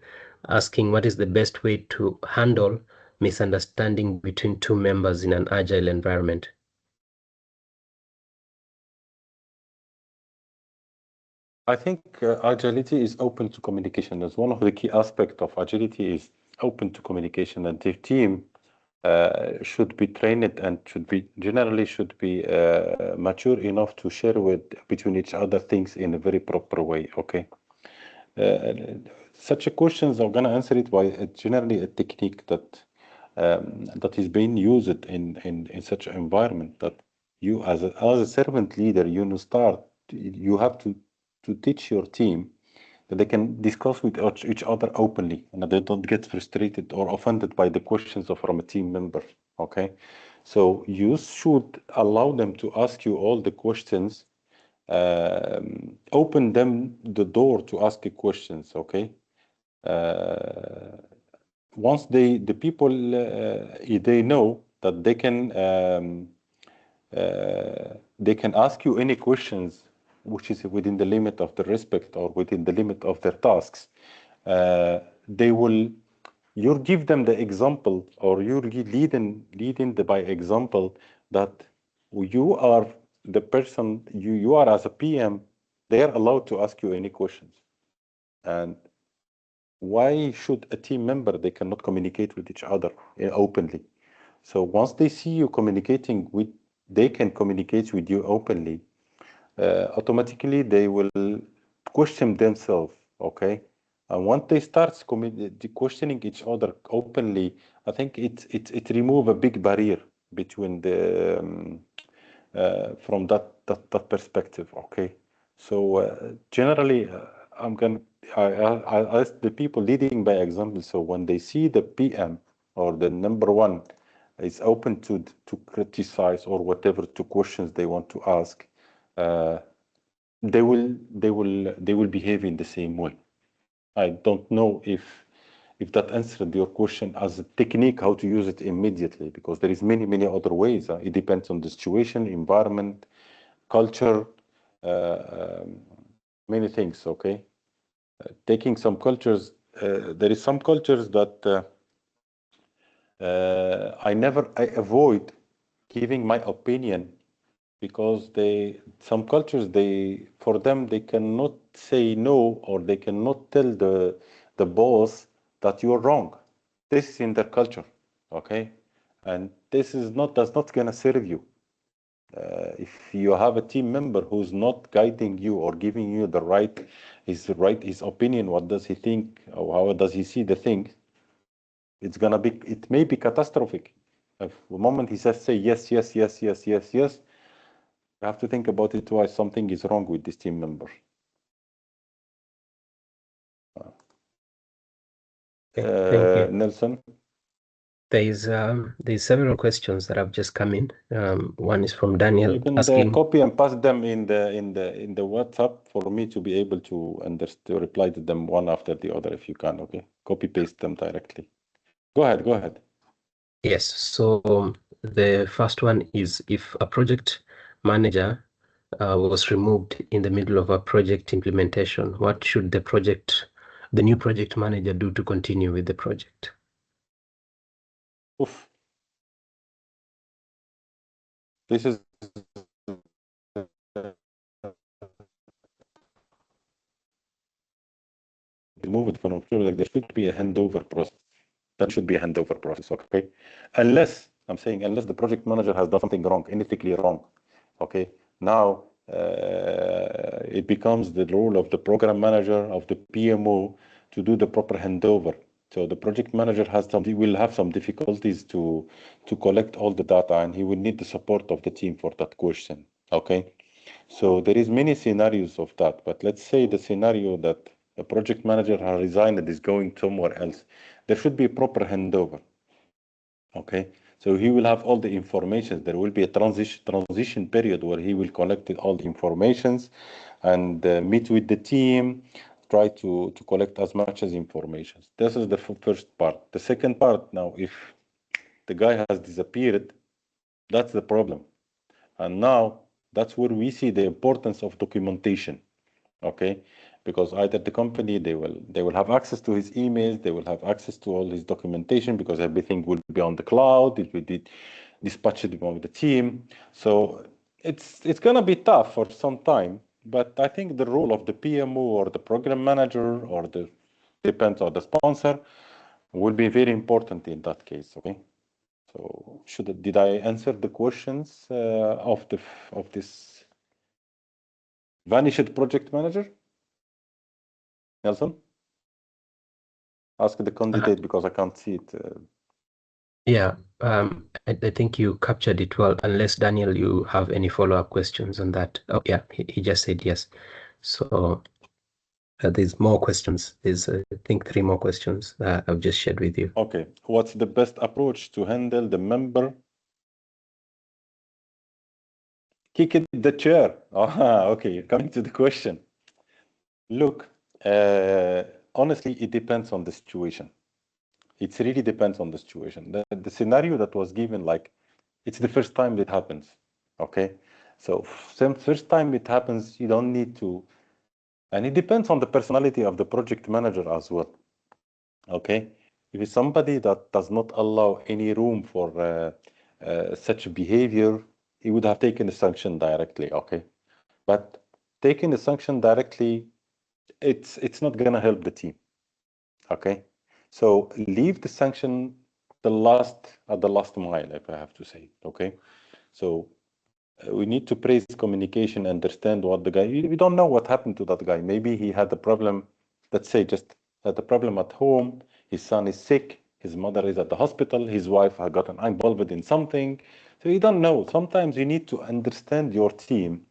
asking what is the best way to handle misunderstanding between two members in an agile environment. I think agility is open to communication. That's one of the key aspects of agility is open to communication, and the team should be trained and should be mature enough to share between each other things in a very proper way. Okay. Such a questions I'm gonna answer it by generally a technique that is being used in such an environment, that you as a servant leader, you have to teach your team that they can discuss with each other openly, and that they don't get frustrated or offended by the questions from a team member. Okay, so you should allow them to ask you all the questions, open them the door to ask questions. Okay, once the people they know that they can ask you any questions which is within the limit of the respect or within the limit of their tasks, you'll give them the example, or you're leading by example, that you are the person, you are as a PM, they are allowed to ask you any questions. And why should a team member, they cannot communicate with each other openly? So once they see you communicating they can communicate with you openly, automatically they will question themselves. Okay, and once they start questioning each other openly, I think it remove a big barrier between the from that perspective. Okay, so generally I ask the people leading by example. So when they see the PM or the number one is open to criticize or whatever, to questions they want to ask, they will behave in the same way. I don't know if that answered your question as a technique, how to use it immediately, because there is many other ways. It depends on the situation, environment, culture, many things. Okay, taking some cultures. There is some cultures that I avoid giving my opinion, because some cultures, for them, they cannot say no, or they cannot tell the boss that you're wrong. This is in their culture, okay? And this is does not gonna serve you. If you have a team member who's not guiding you or giving you his opinion, what does he think, or how does he see the thing, it may be catastrophic. If the moment he says, say yes, yes, yes, yes, yes, yes, you have to think about it twice. Something is wrong with this team member. Thank you. Nelson? There's several questions that have just come in. One is from Daniel, You can asking, copy and paste them in the WhatsApp for me to be able to reply to them one after the other, if you can. Okay, copy paste them directly. Go ahead. Yes. So the first one is, if a project manager was removed in the middle of a project implementation, what should the new project manager do to continue with the project? Oof. This is removed from a project. There should be a handover process. That should be a handover process, okay? Unless the project manager has done something wrong, ethically wrong, okay? Now it becomes the role of the program manager, of the PMO, to do the proper handover. So the project manager will have some difficulties to collect all the data, and he will need the support of the team for that question, okay? So there is many scenarios of that, but let's say the scenario that a project manager has resigned and is going somewhere else, there should be a proper handover. Okay, so he will have all the information. There will be a transition period where he will collect all the informations and meet with the team, try to collect as much as information. This is the first part. The second part, now, if the guy has disappeared, that's the problem. And now that's where we see the importance of documentation. Okay, because either the company, they will have access to his emails, they will have access to all his documentation, because everything will be on the cloud, it will be dispatched among the team. So it's gonna be tough for some time, but I think the role of the PMO or the program manager, or depends on the sponsor, will be very important in that case. Okay, so did I answer the questions of this vanished project manager? Nelson? Ask the candidate, because I can't see it. Yeah, I think you captured it well, unless, Daniel, you have any follow-up questions on that. Oh, yeah, he just said yes. So there's more questions. There's, I think, 3 more questions that I've just shared with you. Okay, what's the best approach to handle the member? Kick it the chair. Okay, coming to the question. Look, honestly, it depends on the situation. It really depends on the situation. The scenario that was given, like, it's the first time it happens. Okay, so first time it happens, you don't need to, and it depends on the personality of the project manager as well. Okay, if it's somebody that does not allow any room for such behavior, he would have taken the sanction directly. Okay, but taking the sanction directly, it's not gonna help the team. Okay, so leave the sanction at the last mile, if I have to say. Okay, so we need to praise communication, understand what the guy. We don't know what happened to that guy. Maybe he had a problem. Let's say just had a problem at home. His son is sick. His mother is at the hospital. His wife had gotten involved in something. So you don't know. Sometimes you need to understand your team.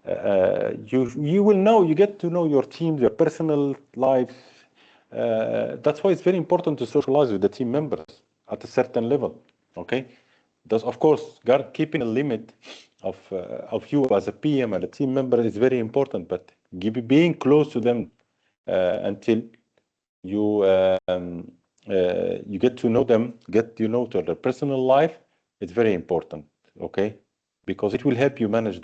You will know. You get to know your team, your personal life. That's why it's very important to socialize with the team members at a certain level. Okay, of course, keeping a limit of you as a PM and a team member is very important, but being close to them until you you get to know them, to their personal life, it's very important, okay? Because it will help you manage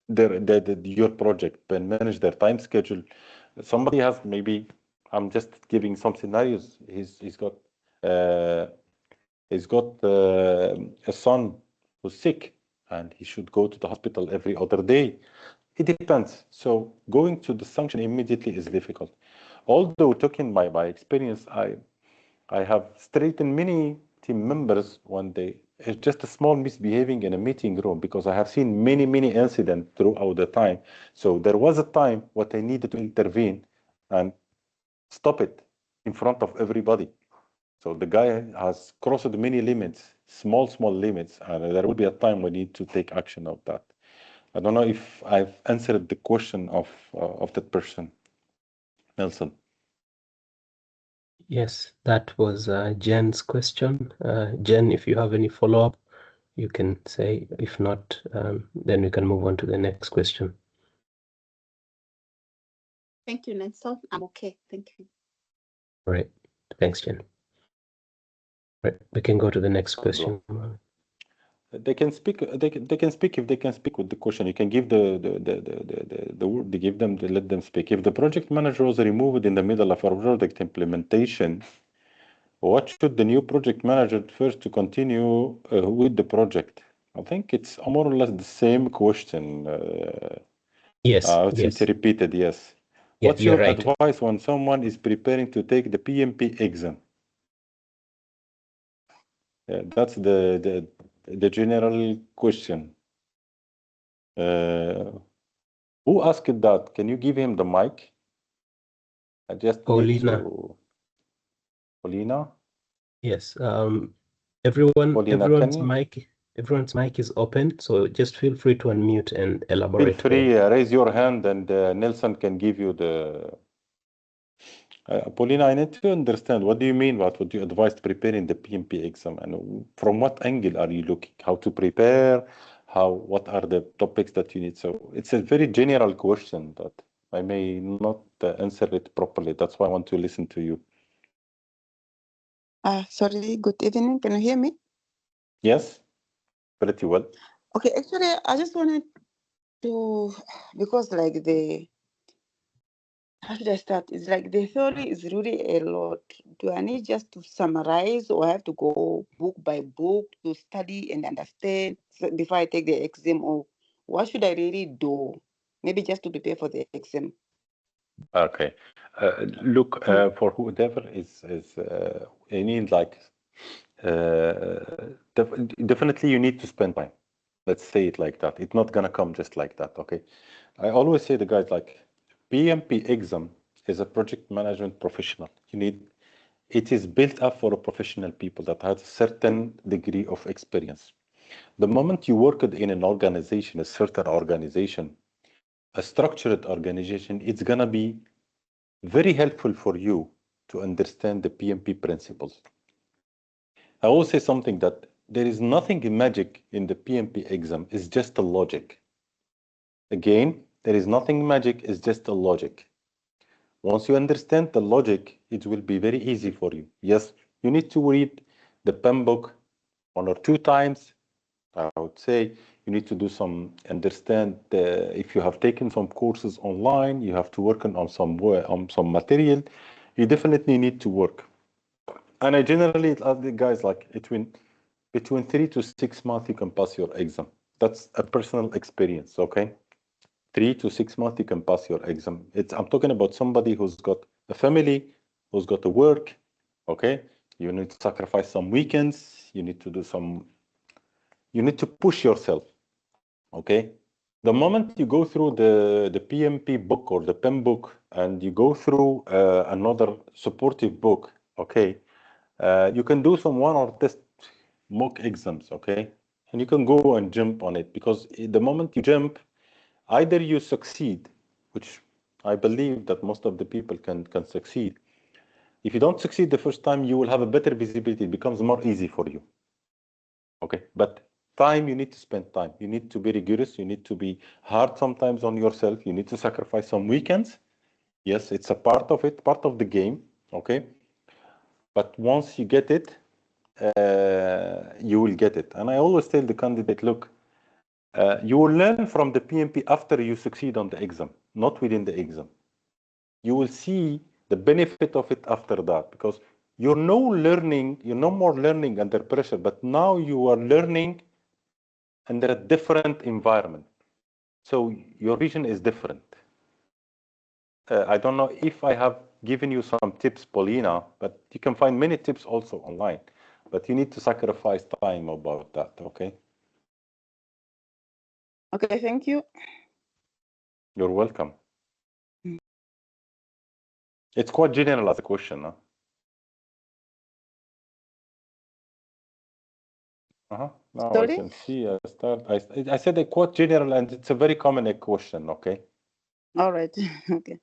your project and manage their time schedule. Somebody has maybe, I'm just giving some scenarios. He's got a son who's sick and he should go to the hospital every other day. It depends. So going to the sanction immediately is difficult. Although talking by experience, I have straightened many team members when it's just a small misbehaving in a meeting room, because I have seen many incidents throughout the time. So there was a time what I needed to intervene and stop it in front of everybody. So the guy has crossed many limits, small limits, and there will be a time we need to take action of that. I don't know if I've answered the question of that person, Nelson. Yes, that was Jen's question. Jen, if you have any follow-up, you can say. If not, then we can move on to the next question. Thank you, Nelson. I'm okay. Thank you. All right. Thanks, Jen. Right. We can go to the next question. They can speak. They can speak if they can speak with the question. You can give the word. They give them. Let them speak. If the project manager was removed in the middle of our project implementation, what should the new project manager first to continue with the project? I think it's more or less the same question. Yes. It's repeated. Yes. Yeah, What's your right. advice when someone is preparing to take the PMP exam? Yeah, that's the general question. Who asked that? Can you give him the mic? I just need to. Paulina? Yes. Everyone's mic is open, so just feel free to unmute and elaborate. Feel free, raise your hand, and Nelson can give you the. Paulina, I need to understand, what do you mean? What would you advise preparing the PMP exam? And from what angle are you looking? How to prepare? What are the topics that you need? So it's a very general question that I may not answer it properly. That's why I want to listen to you. Sorry, good evening. Can you hear me? Yes, pretty well. Okay, actually, I just wanted to, because like how should I start? It's like the theory is really a lot. Do I need just to summarize, or I have to go book by book to study and understand before I take the exam? Or what should I really do? Maybe just to prepare for the exam. Okay. Look, for whoever is you need like definitely you need to spend time. Let's say it like that. It's not gonna come just like that. Okay. I always say the guys like PMP exam is a project management professional. It is built up for professional people that has a certain degree of experience. The moment you worked in an organization, a certain organization, a structured organization, it's gonna be very helpful for you to understand the PMP principles. I will say something that there is nothing magic in the PMP exam, it's just a logic. Again, there is nothing magic, it's just a logic. Once you understand the logic, it will be very easy for you. Yes, you need to read the PEM book 1 or 2 times. I would say you need to do understand if you have taken some courses online, you have to work on some material, you definitely need to work. And I generally ask the guys like between 3 to 6 months you can pass your exam. That's a personal experience, okay? 3 to 6 months you can pass your exam. I'm talking about somebody who's got a family, who's got to work, okay? You need to sacrifice some weekends, you need to push yourself, okay? The moment you go through the PMP book or the PEM book and you go through another supportive book, okay, you can do some one or test mock exams, okay? And you can go and jump on it, because the moment you jump, either you succeed, which I believe that most of the people can succeed. If you don't succeed the first time, you will have a better visibility. It becomes more easy for you. Okay, but time, you need to spend time. You need to be rigorous. You need to be hard sometimes on yourself. You need to sacrifice some weekends. Yes, it's a part of it, part of the game. Okay. But once you get it, you will get it. And I always tell the candidate, look, you will learn from the PMP after you succeed on the exam, not within the exam. You will see the benefit of it after that, because you're no more learning under pressure, but now you are learning under a different environment. So your vision is different. I don't know if I have given you some tips, Paulina, but you can find many tips also online, but you need to sacrifice time about that, okay? Okay, thank you. You're welcome. It's quite general as a question, huh? Now Sorry? I can see I said a quite general, and it's a very common question, okay? All right. Okay.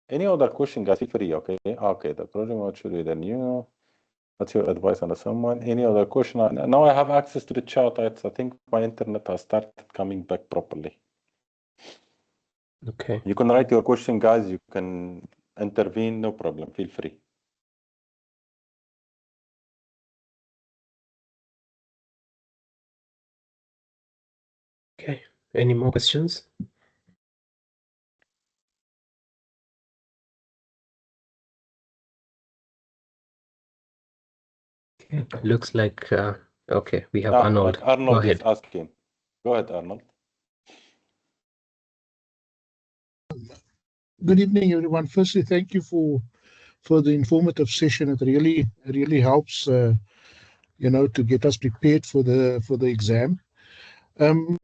Any other question, guys? Feel free, okay? Okay, the project, what should be the new? What's your advice on someone? Any other question? Now I have access to the chat. I think my internet has started coming back properly. Okay. You can write your question, guys. You can intervene, no problem. Feel free. Okay. Any more questions? Okay. Looks like okay. We have Arnold. Arnold Go is ahead. asking. Go ahead, Arnold. Good evening, everyone. Firstly, thank you for the informative session. It really helps, to get us prepared for the exam.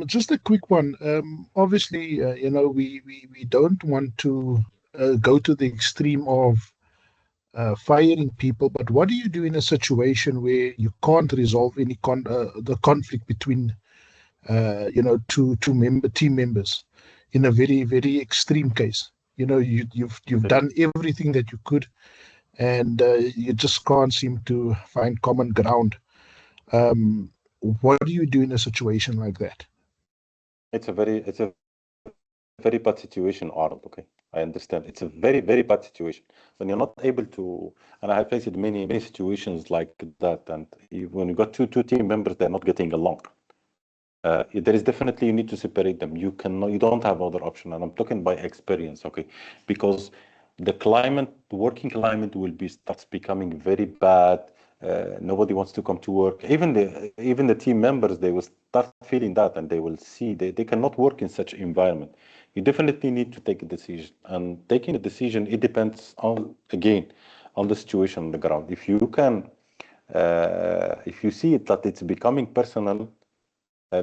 Just a quick one. Obviously, we don't want to go to the extreme of firing people. But what do you do in a situation where you can't resolve any the conflict between two team members in a very, very extreme case? You've done everything that you could, and you just can't seem to find common ground. What do you do in a situation like that? It's a very bad situation, Arnold. Okay, I understand. It's a very, very bad situation when you're not able to. And I have faced many situations like that. And when you got two team members, they're not getting along. There is definitely, you need to separate them. You don't have other option. And I'm talking by experience, okay? Because the working climate starts becoming very bad. Nobody wants to come to work. Even the team members, they will start feeling that, and they will see they cannot work in such environment. You definitely need to take a decision. And taking a decision, it depends on the situation on the ground. If you see it that it's becoming personal,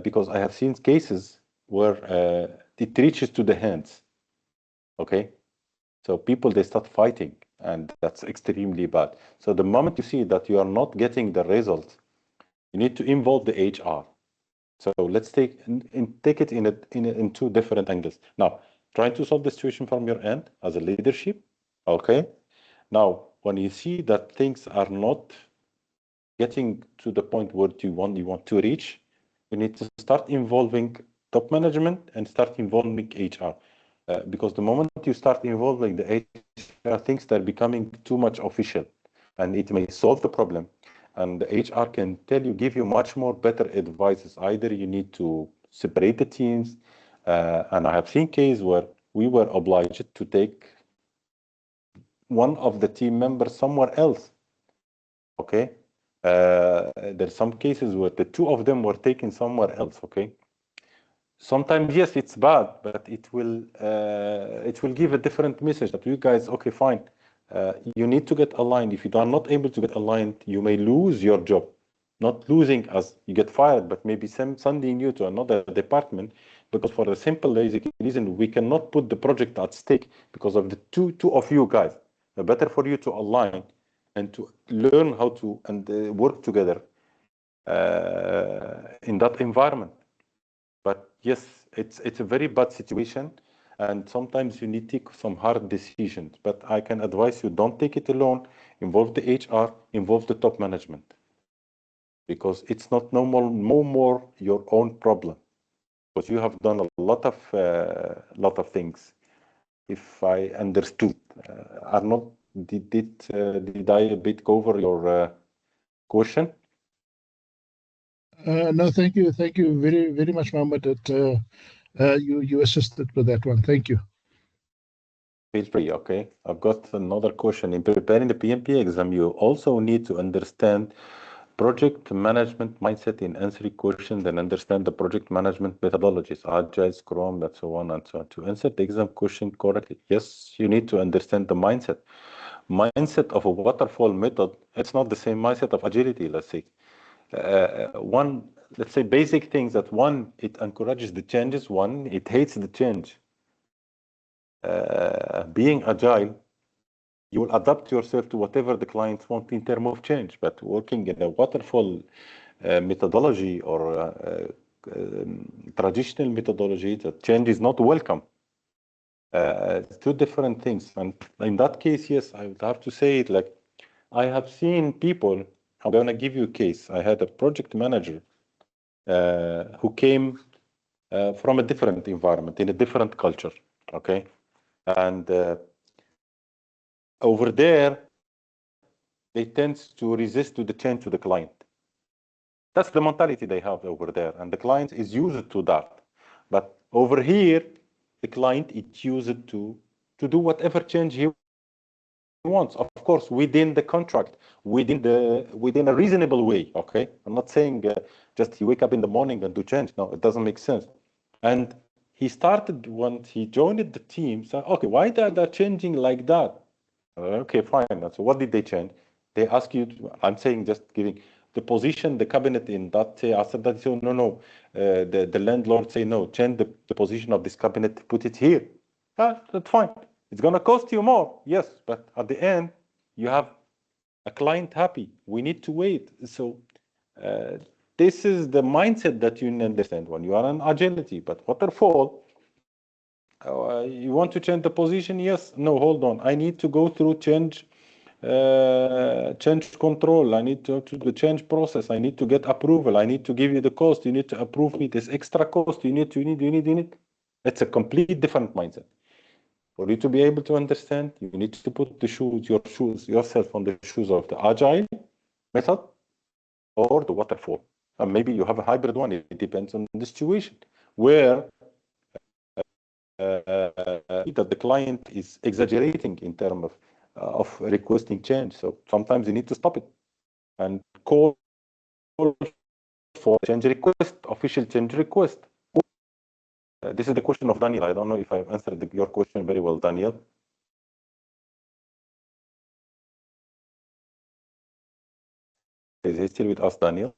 because I have seen cases where it reaches to the hands. Okay, so people, they start fighting, and that's extremely bad. So the moment you see that you are not getting the result, you need to involve the HR. So let's take it in two different angles. Now, trying to solve the situation from your end as a leadership. Okay, now when you see that things are not getting to the point where you want to reach, you need to start involving top management and start involving HR. Because the moment you start involving the HR, things that are becoming too much official, and it may solve the problem. And the HR can give you much more better advices. Either you need to separate the teams, and I have seen cases where we were obliged to take one of the team members somewhere else. Okay, there's some cases where the two of them were taken somewhere else. Okay, sometimes yes, it's bad, but it will give a different message that you guys, okay, fine, you need to get aligned. If you are not able to get aligned, you may lose your job. Not losing as you get fired, but maybe sending you to another department, because for a simple basic reason, we cannot put the project at stake because of the two of you guys. Better for you to align and to learn how to work together in that environment. But yes, it's a very bad situation, and sometimes you need to take some hard decisions. But I can advise you, don't take it alone. Involve the HR, involve the top management. because it's not no more your own problem, because you have done a lot of things. If I understood, Arnold, did I a bit cover your question? No, thank you very much, Mohammed. That you assisted with that one. Thank you. Feel free. Okay, I've got another question. In preparing the PMP exam, you also need to understand project management mindset in answering questions and understand the project management methodologies, Agile, Scrum, and so on and so on. To answer the exam question correctly, yes, you need to understand the mindset. Mindset of a waterfall method, it's not the same mindset of agility, let's say. Let's say basic things that one, it encourages the changes, one, it hates the change. Being agile, you will adapt yourself to whatever the clients want in terms of change, but working in a waterfall methodology or traditional methodology, the change is not welcome. Two different things. And in that case, yes, I would have to say it like, I have seen people, I'm going to give you a case. I had a project manager who came from a different environment, in a different culture, okay? And over there, they tend to resist to the change to the client. That's the mentality they have over there, and the client is used to that. But over here, the client is used to do whatever change he wants, of course, within the contract, within a reasonable way. Okay, I'm not saying just you wake up in the morning and do change. No, it doesn't make sense. And he started when he joined the team. So okay, why they're changing like that? Okay, fine. So what did they change? They ask you to, I'm saying just giving the position, the cabinet in that. After that, so no. The landlord say no. Change the position of this cabinet. Put it here. That's fine. It's gonna cost you more, yes, but at the end, you have a client happy. We need to wait. So this is the mindset that you understand when you are in agility. But waterfall, you want to change the position? Yes. No, hold on. I need to go through change control. I need to the change process. I need to get approval. I need to give you the cost. You need to approve me this extra cost. You need. It's a complete different mindset. For you to be able to understand, you need to put yourself on the shoes of the agile method or the waterfall. And maybe you have a hybrid one. It depends on the situation where that the client is exaggerating in terms of requesting change. So sometimes you need to stop it and call for change request, official change request. This is the question of Daniel. I don't know if I've answered your question very well, Daniel. Is he still with us, Daniel?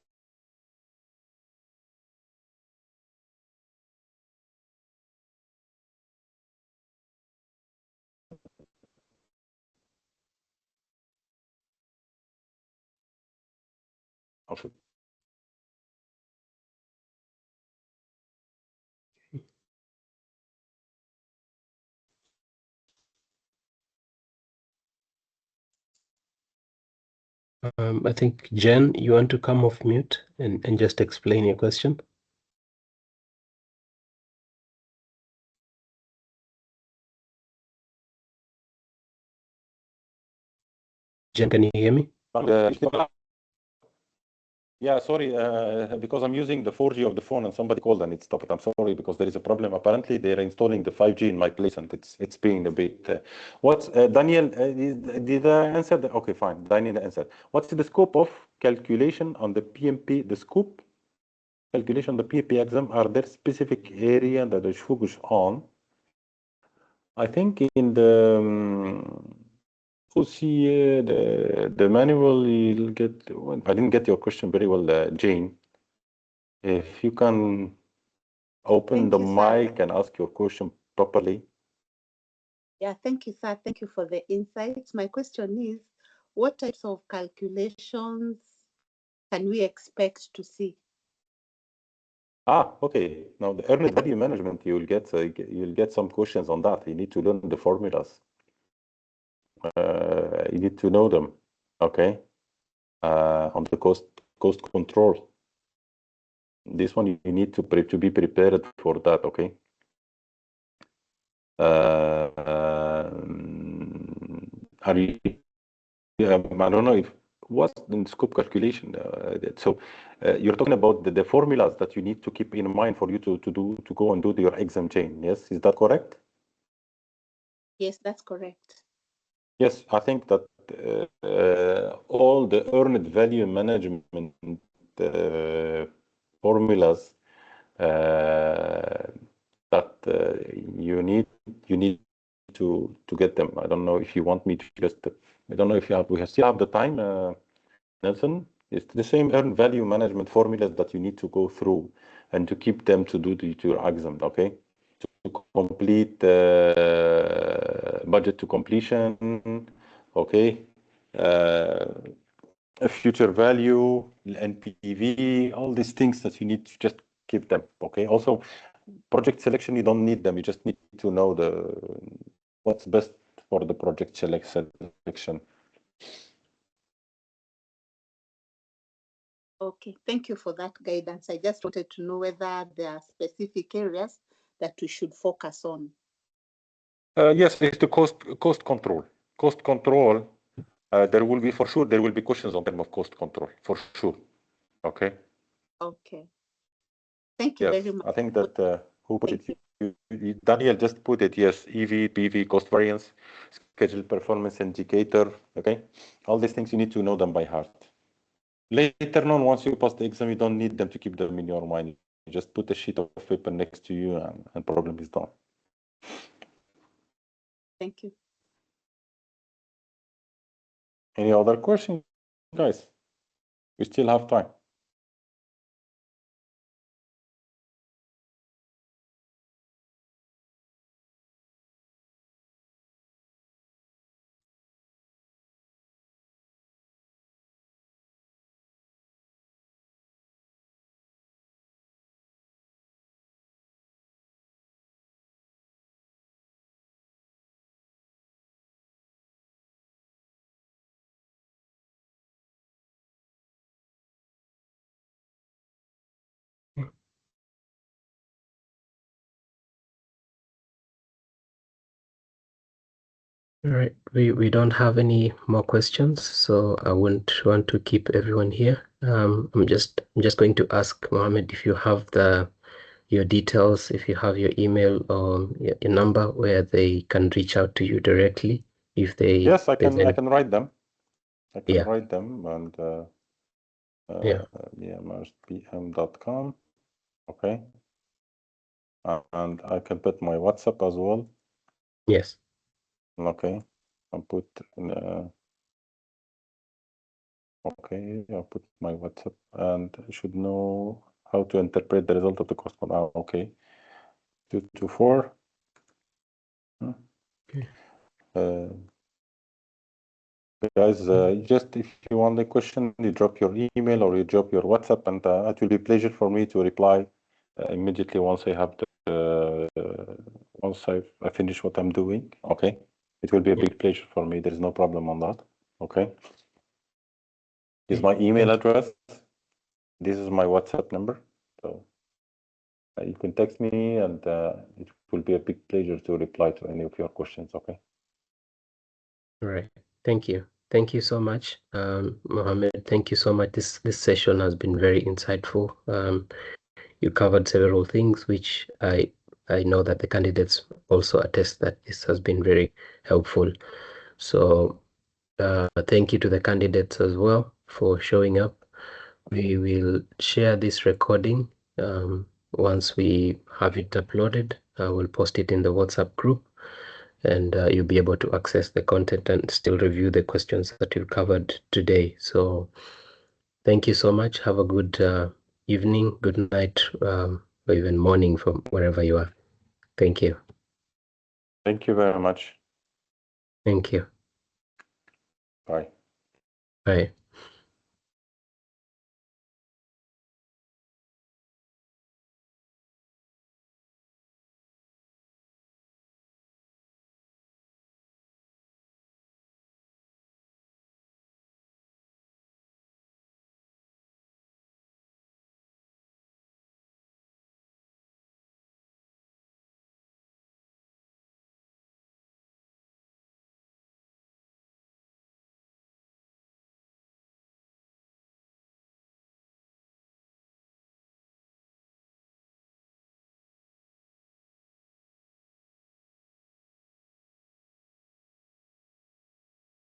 Okay. I think, Jen, you want to come off mute and just explain your question? Jen, can you hear me? Yeah, sorry, because I'm using the 4G of the phone and somebody called and it stopped. I'm sorry because there is a problem. Apparently, they're installing the 5G in my place and it's being a bit. Daniel? Did I answer? Okay, fine. Daniel answered. What's the scope of calculation on the PMP? The scope calculation on the PMP exam, are there specific area that I should focus on? I think in the see the manual, you'll get. I didn't get your question very well, Jane. If you can open Thank the you, sir. mic and ask your question properly. Yeah, thank you, sir. Thank you for the insights. My question is, what types of calculations can we expect to see? Okay. Now the earned value management, you'll get some questions on that. You need to learn the formulas. You need to know them. Okay. On the cost cost control. This one you need to be prepared for that, okay? Are you, I don't know if what's in scope calculation. You're talking about the formulas that you need to keep in mind for you to go and do your exam chain. Yes, is that correct? Yes, that's correct. Yes, I think that all the earned value management formulas that you need to get them. I don't know if you want me to just. I don't know if we still have the time, Nelson. It's the same earned value management formulas that you need to go through and to keep them to do to your exam. Okay, to complete budget to completion. Okay. A future value, NPV, all these things that you need to just keep them. Okay. Also, project selection, you don't need them. You just need to know what's best for the project selection. Okay, thank you for that guidance. I just wanted to know whether there are specific areas that we should focus on. Yes, it's the cost control. Cost control. There will be questions on terms of cost control for sure. Okay. Okay. Thank you very much. I think that who put it? Daniel just put it. Yes, EV, PV, cost variance, schedule performance indicator. Okay, all these things you need to know them by heart. Later on, once you pass the exam, you don't need them to keep them in your mind. You just put a sheet of paper next to you, and problem is done. Thank you. Any other questions, guys? We still have time. All right, we don't have any more questions, so I wouldn't want to keep everyone here. I'm just going to ask Mohammed if you have your details, if you have your email or your number where they can reach out to you directly if they. Yes, I can write them. I can write them and mrspm.com. Okay. And I can put my WhatsApp as well. Yes. Okay. I'll put okay, I'll put my WhatsApp and I should know how to interpret the result of the cost. Okay. 224. Okay. Guys, just if you want a question, you drop your email or you drop your WhatsApp, and it will be a pleasure for me to reply immediately once I have once I finish what I'm doing. Okay, it will be a big pleasure for me. There is no problem on that. Okay, this is my email address. This is my WhatsApp number. So you can text me, and it will be a big pleasure to reply to any of your questions. Okay. All right. Thank you. Thank you so much, Mohammed. Thank you so much. This session has been very insightful. You covered several things, which I know that the candidates also attest that this has been very helpful. So thank you to the candidates as well for showing up. We will share this recording once we have it uploaded. We'll post it in the WhatsApp group, and you'll be able to access the content and still review the questions that we've covered today. So thank you so much. Have a good evening, good night, or even morning from wherever you are. Thank you. Thank you very much. Thank you. Bye. Bye.